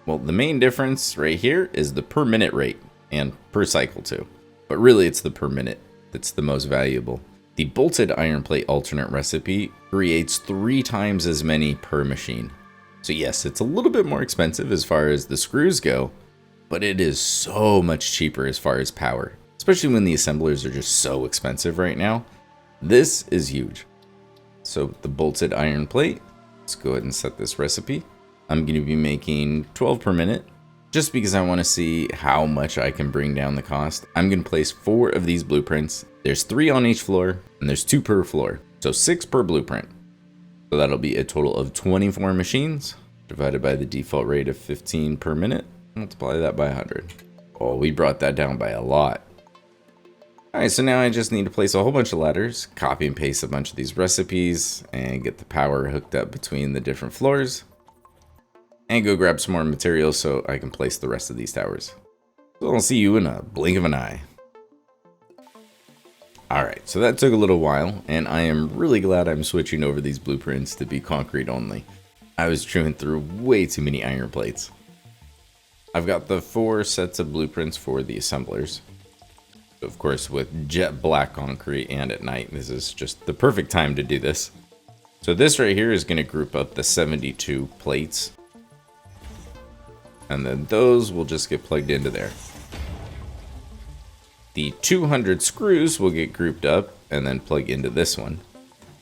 Well, the main difference right here is the per minute rate and per cycle too, but really it's the per minute that's the most valuable. The bolted iron plate alternate recipe creates 3 times as many per machine. So yes, it's a little bit more expensive as far as the screws go, but it is so much cheaper as far as power, especially when the assemblers are just so expensive right now. This is huge. So the bolted iron plate, let's go ahead and set this recipe. I'm going to be making 12 per minute. Just because I want to see how much I can bring down the cost, I'm going to place 4 of these blueprints. There's 3 on each floor, and there's 2 per floor. So 6 per blueprint. So that'll be a total of 24 machines divided by the default rate of 15 per minute. Multiply that by 100. Oh, we brought that down by a lot. Alright, so now I just need to place a whole bunch of ladders, copy and paste a bunch of these recipes, and get the power hooked up between the different floors. And go grab some more materials so I can place the rest of these towers. So I'll see you in a blink of an eye. Alright, so that took a little while, and I am really glad I'm switching over these blueprints to be concrete only. I was chewing through way too many iron plates. I've got the 4 sets of blueprints for the assemblers. Of course, with jet black concrete and at night, this is just the perfect time to do this. So this right here is going to group up the 72 plates. And then those will just get plugged into there. The 200 screws will get grouped up and then plug into this one.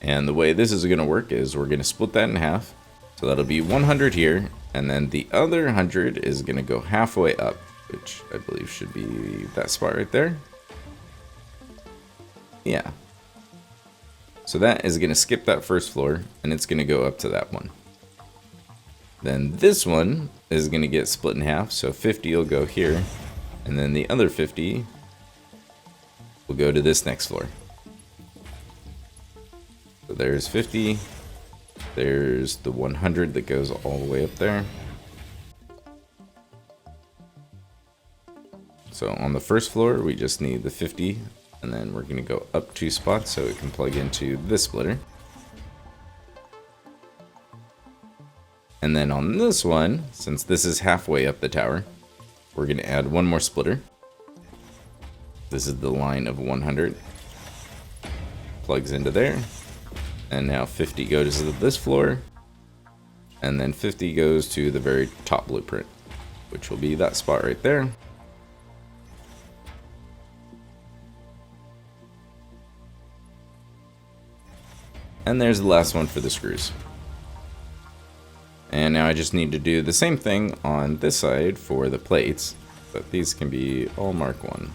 And the way this is going to work is we're going to split that in half. So that'll be 100 here, and then the other 100 is going to go halfway up, which I believe should be that spot right there. Yeah. So that is going to skip that first floor, and it's going to go up to that one. Then this one is going to get split in half, so 50 will go here, and then the other 50 will go to this next floor. So there's 50. There's the 100 that goes all the way up there. So on the first floor, we just need the 50, and then we're going to go up 2 spots so it can plug into this splitter. And then on this one, since this is halfway up the tower, we're going to add 1 more splitter. This is the line of 100. Plugs into there. And now 50 goes to this floor, and then 50 goes to the very top blueprint, which will be that spot right there. And there's the last one for the screws. And now I just need to do the same thing on this side for the plates, but these can be all Mark 1.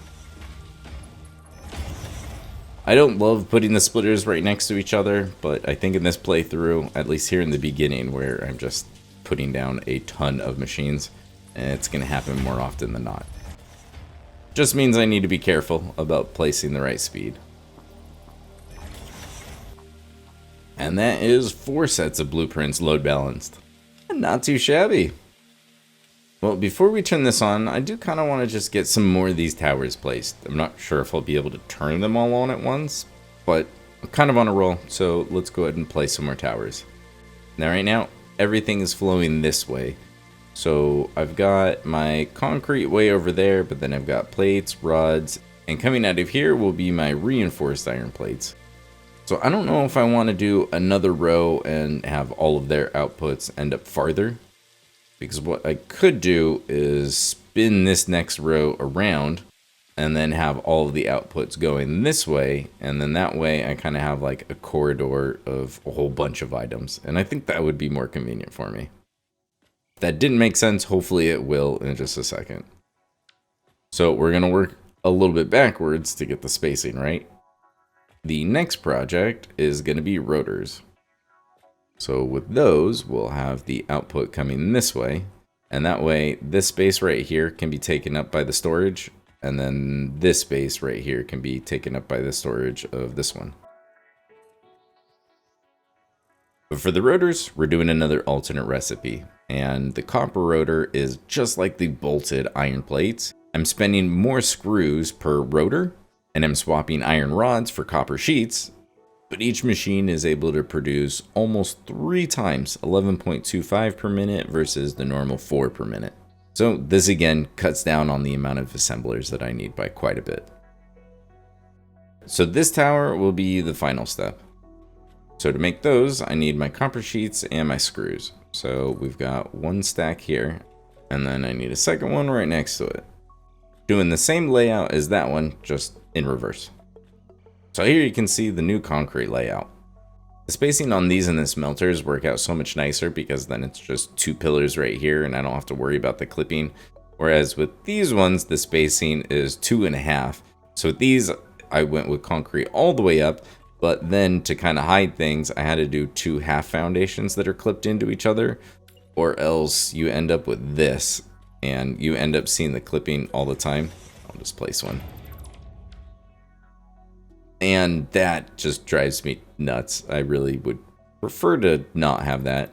I don't love putting the splitters right next to each other, but I think in this playthrough, at least here in the beginning where I'm just putting down a ton of machines, it's going to happen more often than not. Just means I need to be careful about placing the right speed. And that is 4 sets of blueprints load balanced. Not too shabby. Well, before we turn this on, I do kind of want to just get some more of these towers placed. I'm not sure if I'll be able to turn them all on at once, but I'm kind of on a roll, so let's go ahead and place some more towers. Now right now, everything is flowing this way. So I've got my concrete way over there, but then I've got plates, rods, and coming out of here will be my reinforced iron plates. So I don't know if I want to do another row and have all of their outputs end up farther. Because what I could do is spin this next row around and then have all of the outputs going this way. And then that way I kind of have like a corridor of a whole bunch of items. And I think that would be more convenient for me. If that didn't make sense, hopefully it will in just a second. So we're going to work a little bit backwards to get the spacing right. The next project is going to be rotors. So with those, we'll have the output coming this way, and that way this space right here can be taken up by the storage, and then this space right here can be taken up by the storage of this one. But for the rotors, we're doing another alternate recipe, and the copper rotor is just like the bolted iron plates. I'm spending more screws per rotor, and I'm swapping iron rods for copper sheets. But each machine is able to produce almost 3 times 11.25 per minute versus the normal 4 per minute. So this again cuts down on the amount of assemblers that I need by quite a bit. So this tower will be the final step. So to make those, I need my copper sheets and my screws. So we've got 1 stack here, and then I need a second one right next to it. Doing the same layout as that one, just in reverse. So here you can see the new concrete layout. The spacing on these and the smelters work out so much nicer because then it's just 2 pillars right here and I don't have to worry about the clipping. Whereas with these ones, the spacing is 2.5. So with these, I went with concrete all the way up, But then to kind of hide things, I had to do 2 half foundations that are clipped into each other, or else you end up with this, and you end up seeing the clipping all the time. I'll just place one. And that just drives me nuts. I really would prefer to not have that.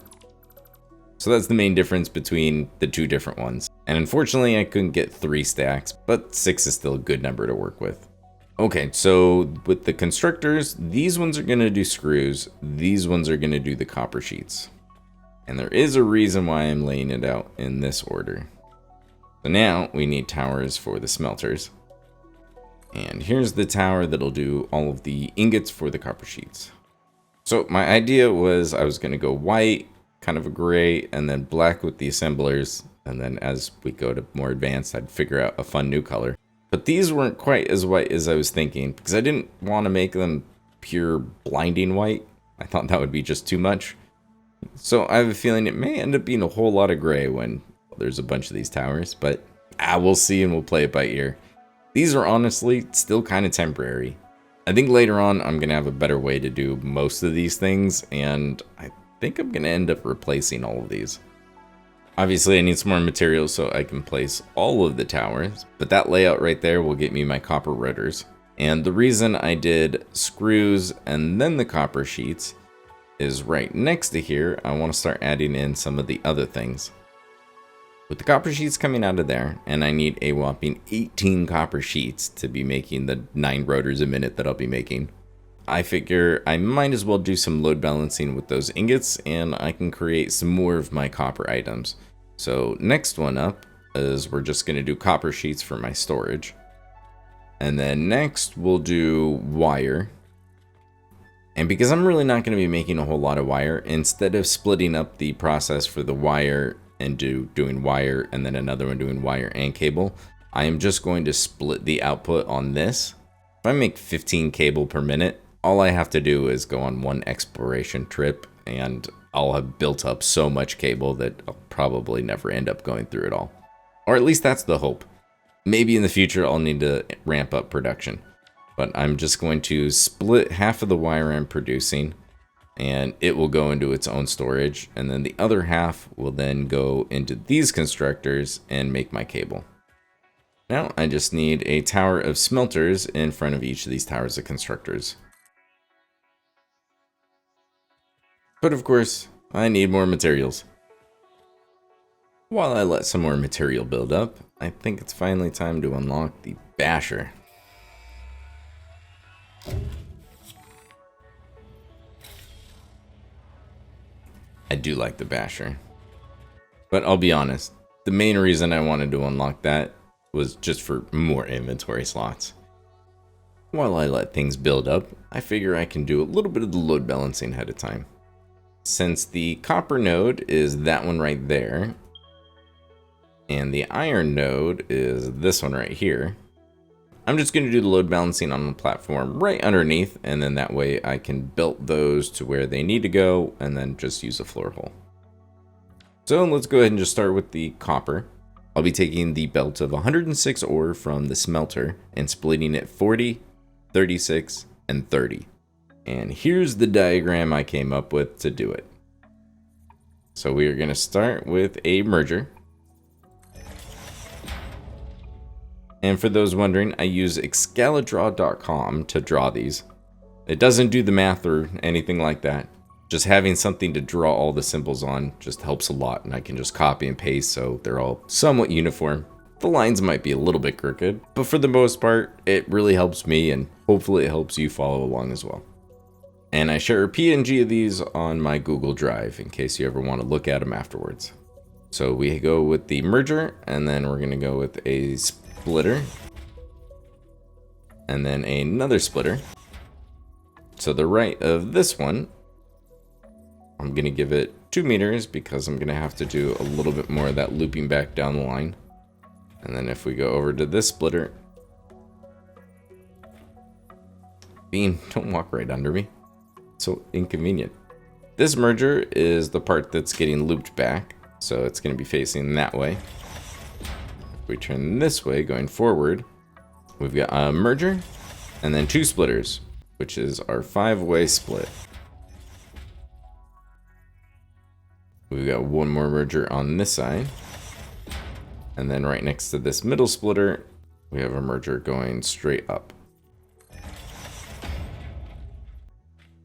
So that's the main difference between the 2 different ones. And unfortunately, I couldn't get 3 stacks, but 6 is still a good number to work with. Okay, so with the constructors, these ones are going to do screws. These ones are going to do the copper sheets. And there is a reason why I'm laying it out in this order. So now we need towers for the smelters. And here's the tower that'll do all of the ingots for the copper sheets. So my idea was I was going to go white, kind of a gray, and then black with the assemblers. And then as we go to more advanced, I'd figure out a fun new color. But these weren't quite as white as I was thinking, because I didn't want to make them pure blinding white. I thought that would be just too much. So I have a feeling it may end up being a whole lot of gray when there's a bunch of these towers, but we'll see and we'll play it by ear. These are honestly still kind of temporary. I think later on I'm going to have a better way to do most of these things, and I think I'm going to end up replacing all of these. Obviously I need some more materials so I can place all of the towers, but that layout right there will get me my copper rotors. And the reason I did screws and then the copper sheets is right next to here. I want to start adding in some of the other things. With the copper sheets coming out of there, and I need a whopping 18 copper sheets to be making the 9 rotors a minute that I'll be making, I figure I might as well do some load balancing with those ingots, and I can create some more of my copper items. So next one up is we're just going to do copper sheets for my storage. And then next we'll do wire. And because I'm really not going to be making a whole lot of wire, instead of splitting up the process for the wire and doing wire and then another one doing wire and cable, I am just going to split the output on this. If I make 15 cable per minute, all I have to do is go on one exploration trip and I'll have built up so much cable that I'll probably never end up going through it all. Or at least that's the hope. Maybe in the future I'll need to ramp up production. But I'm just going to split half of the wire I'm producing, and it will go into its own storage, and then the other half will then go into these constructors and make my cable. Now I just need a tower of smelters in front of each of these towers of constructors. But of course, I need more materials. While I let some more material build up, I think it's finally time to unlock the basher. I do like the basher. But I'll be honest, the main reason I wanted to unlock that was just for more inventory slots. While I let things build up, I figure I can do a little bit of the load balancing ahead of time. Since the copper node is that one right there, and the iron node is this one right here, I'm just going to do the load balancing on the platform right underneath, and then that way I can belt those to where they need to go and then just use a floor hole. So let's go ahead and just start with the copper. I'll be taking the belt of 106 ore from the smelter and splitting it 40, 36, and 30. And here's the diagram I came up with to do it. So we are going to start with a merger. And for those wondering, I use excalidraw.com to draw these. It doesn't do the math or anything like that. Just having something to draw all the symbols on just helps a lot, and I can just copy and paste so they're all somewhat uniform. The lines might be a little bit crooked, but for the most part, it really helps me, and hopefully it helps you follow along as well. And I share a PNG of these on my Google Drive in case you ever want to look at them afterwards. So we go with the merger, and then we're going to go with a splitter, and then another splitter. So the right of this one, I'm going to give it 2 meters because I'm going to have to do a little bit more of that looping back down the line. And then if we go over to this splitter, Bean, don't walk right under me. It's so inconvenient. This merger is the part that's getting looped back, so it's going to be facing that way. If we turn this way going forward, we've got a merger and then 2 splitters. which is our 5-way split. We've got one more merger on this side. And then right next to this middle splitter, we have a merger going straight up.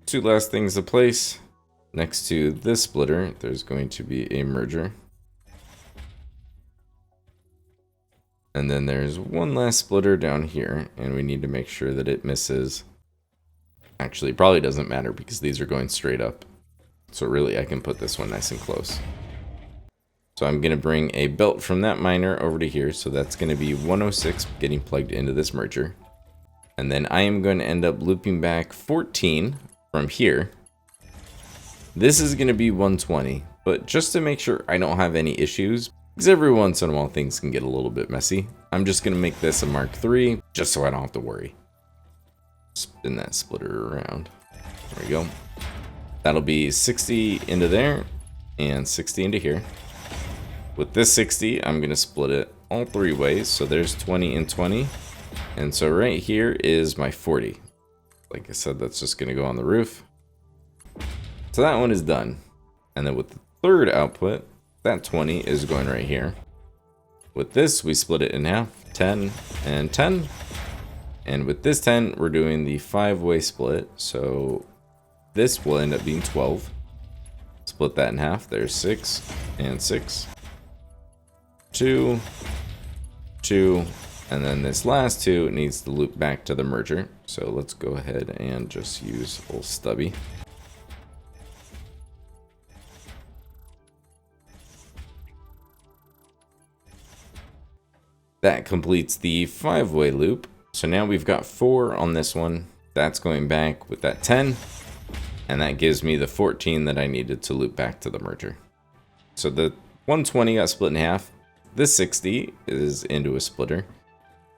Two last things to place. Next to this splitter, there's going to be a merger. And then there's one last splitter down here, and we need to make sure that it misses. Actually, it probably doesn't matter because these are going straight up. So really, I can put this one nice and close. So I'm going to bring a belt from that miner over to here. So that's going to be 106 getting plugged into this merger. And then I am going to end up looping back 14 from here. This is going to be 120, but just to make sure I don't have any issues, because every once in a while things can get a little bit messy, I'm just going to make this a Mark III, just so I don't have to worry. Spin that splitter around. There we go. That'll be 60 into there, and 60 into here. With this 60, I'm going to split it all 3 ways, so there's 20 and 20. And so right here is my 40. Like I said, that's just going to go on the roof. So that one is done. And then with the third output, that 20 is going right here. With this, we split it in half, 10 and 10. And with this 10, we're doing the 5-way split. So this will end up being 12. Split that in half. There's 6 and 6. 2, 2, and then this last 2 needs to loop back to the merger. So let's go ahead and just use old Stubby. That completes the 5-way loop. So now we've got 4 on this one. That's going back with that 10. And that gives me the 14 that I needed to loop back to the merger. So the 120 got split in half. This 60 is into a splitter.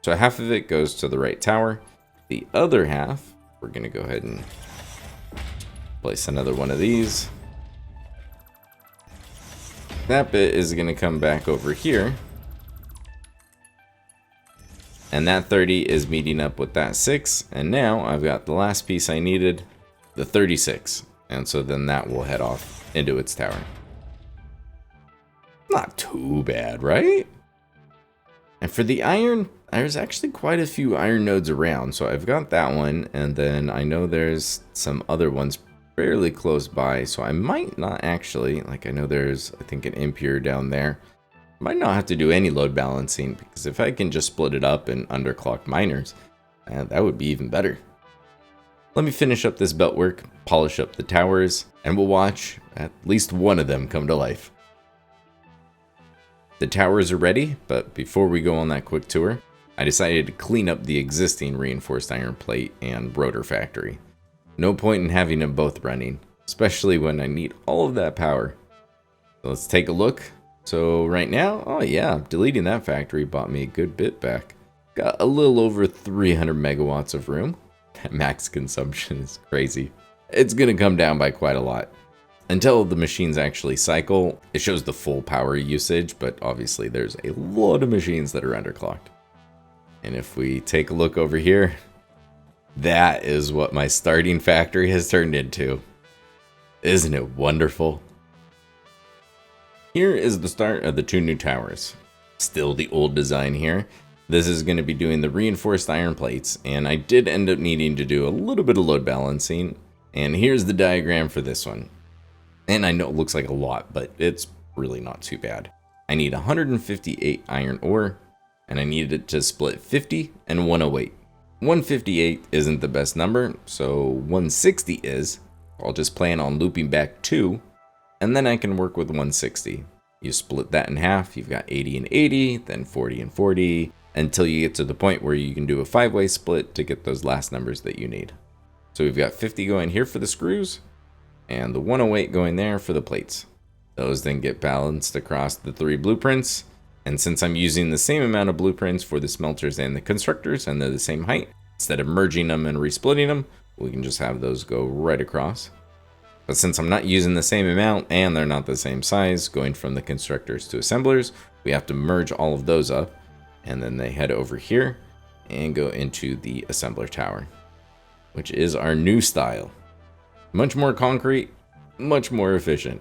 So half of it goes to the right tower. The other half, we're going to go ahead and place another one of these. That bit is going to come back over here. And that 30 is meeting up with that 6. And now I've got the last piece I needed, the 36. And so then that will head off into its tower. Not too bad, right? And for the iron, there's actually quite a few iron nodes around. So I've got that one. And then I know there's some other ones fairly close by. So I might not actually, like I know there's, I think, an impure down there. Might not have to do any load balancing, because if I can just split it up and underclock miners, that would be even better. Let me finish up this belt work, polish up the towers, and we'll watch at least one of them come to life. The towers are ready, but before we go on that quick tour, I decided to clean up the existing reinforced iron plate and rotor factory. No point in having them both running, especially when I need all of that power. So let's take a look. So right now, oh yeah, deleting that factory bought me a good bit back. Got a little over 300 megawatts of room. That max consumption is crazy. It's gonna come down by quite a lot. Until the machines actually cycle, it shows the full power usage, but obviously there's a lot of machines that are underclocked. And if we take a look over here, that is what my starting factory has turned into. Isn't it wonderful? Here is the start of the 2 new towers. Still the old design here. This is going to be doing the reinforced iron plates, and I did end up needing to do a little bit of load balancing. And here's the diagram for this one. And I know it looks like a lot, but it's really not too bad. I need 158 iron ore, and I needed it to split 50 and 108. 158 isn't the best number, so 160 is. I'll just plan on looping back 2. And then I can work with 160. You split that in half, you've got 80 and 80, then 40 and 40, until you get to the point where you can do a 5-way split to get those last numbers that you need. So we've got 50 going here for the screws, and the 108 going there for the plates. Those then get balanced across the 3 blueprints, and since I'm using the same amount of blueprints for the smelters and the constructors, and they're the same height, instead of merging them and resplitting them, we can just have those go right across. But since I'm not using the same amount and they're not the same size, going from the constructors to assemblers, we have to merge all of those up, and then they head over here and go into the assembler tower. which is our new style. Much more concrete, much more efficient.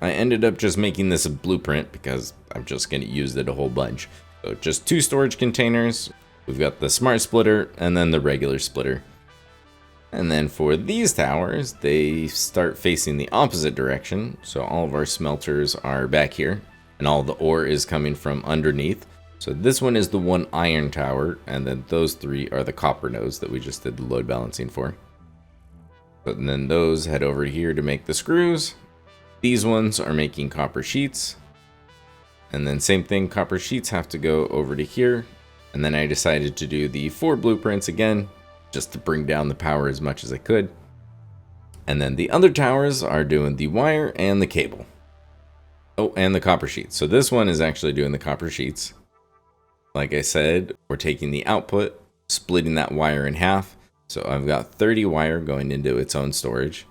I ended up just making this a blueprint because I'm just going to use it a whole bunch. So just 2 storage containers. We've got the smart splitter and then the regular splitter. And then for these towers, they start facing the opposite direction. So all of our smelters are back here and all the ore is coming from underneath. So this one is the 1 iron tower, and then those 3 are the copper nodes that we just did the load balancing for. And then those head over here to make the screws. These ones are making copper sheets. And then same thing, copper sheets have to go over to here. And then I decided to do the 4 blueprints again, just to bring down the power as much as I could. And then the other towers are doing the wire and the cable. Oh, and the copper sheets. So this one is actually doing the copper sheets. Like I said, we're taking the output, splitting that wire in half. So I've got 30 wire going into its own storage.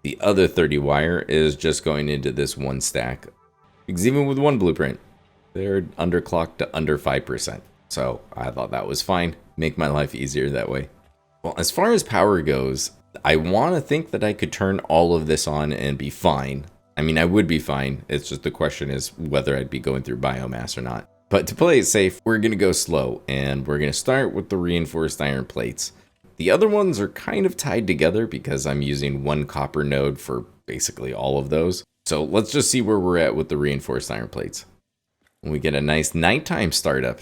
The other 30 wire is just going into this 1 stack. Because even with 1 blueprint, they're underclocked to under 5%. So I thought that was fine. Make my life easier that way. Well, as far as power goes, I want to think that I could turn all of this on and be fine. I mean, I would be fine. It's just the question is whether I'd be going through biomass or not. But to play it safe, we're going to go slow. And we're going to start with the reinforced iron plates. The other ones are kind of tied together because I'm using 1 copper node for basically all of those. So let's just see where we're at with the reinforced iron plates. We get a nice nighttime startup.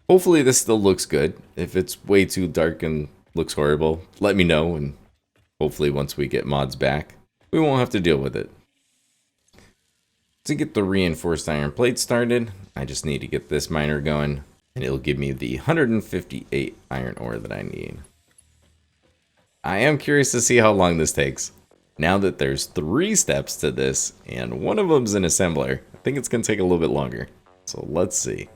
Hopefully this still looks good. If it's way too dark and looks horrible, let me know, and hopefully once we get mods back, we won't have to deal with it. To get the reinforced iron plate started, I just need to get this miner going, and it'll give me the 158 iron ore that I need. I am curious to see how long this takes. Now that there's 3 steps to this, and one of them's an assembler, I think it's going to take a little bit longer. So let's see.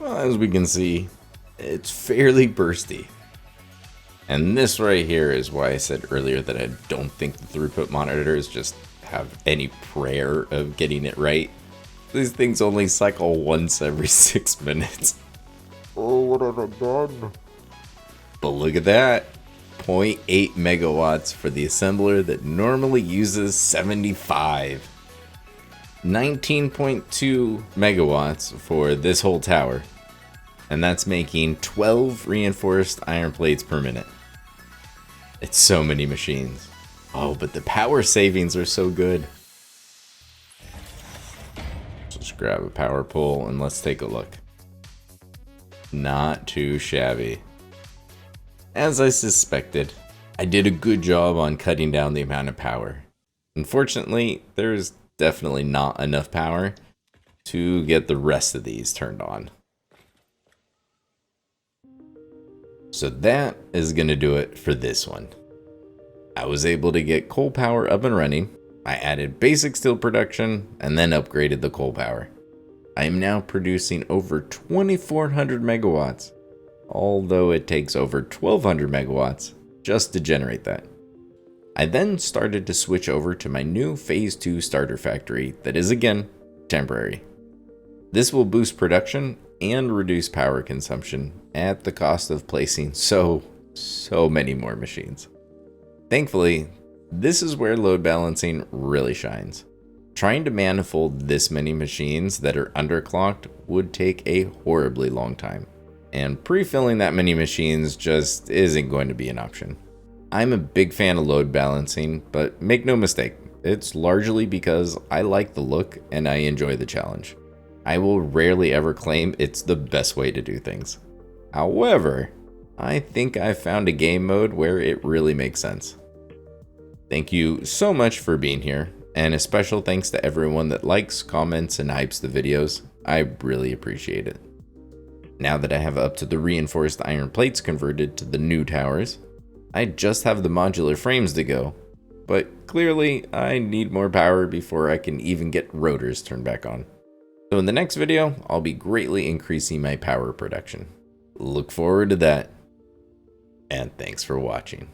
Well, as we can see, it's fairly bursty. And this right here is why I said earlier that I don't think the throughput monitors just have any prayer of getting it right. These things only cycle once every 6 minutes. Oh, what have I done? But look at that. 0.8 megawatts for the assembler that normally uses 75. 19.2 megawatts for this whole tower. And that's making 12 reinforced iron plates per minute. It's so many machines. Oh, but the power savings are so good. Just grab a power pole and let's take a look. Not too shabby. As I suspected, I did a good job on cutting down the amount of power. Unfortunately, there's definitely not enough power to get the rest of these turned on. So that is going to do it for this one. I was able to get coal power up and running. I added basic steel production and then upgraded the coal power. I am now producing over 2,400 megawatts, although it takes over 1,200 megawatts just to generate that. I then started to switch over to my new Phase 2 starter factory that is again temporary. This will boost production and reduce power consumption at the cost of placing so many more machines. Thankfully, this is where load balancing really shines. Trying to manifold this many machines that are underclocked would take a horribly long time, and pre-filling that many machines just isn't going to be an option. I'm a big fan of load balancing, but make no mistake, it's largely because I like the look and I enjoy the challenge. I will rarely ever claim it's the best way to do things. However, I think I've found a game mode where it really makes sense. Thank you so much for being here, and a special thanks to everyone that likes, comments, and hypes the videos. I really appreciate it. Now that I have up to the reinforced iron plates converted to the new towers, I just have the modular frames to go, but clearly I need more power before I can even get rotors turned back on. So in the next video, I'll be greatly increasing my power production. Look forward to that, and thanks for watching.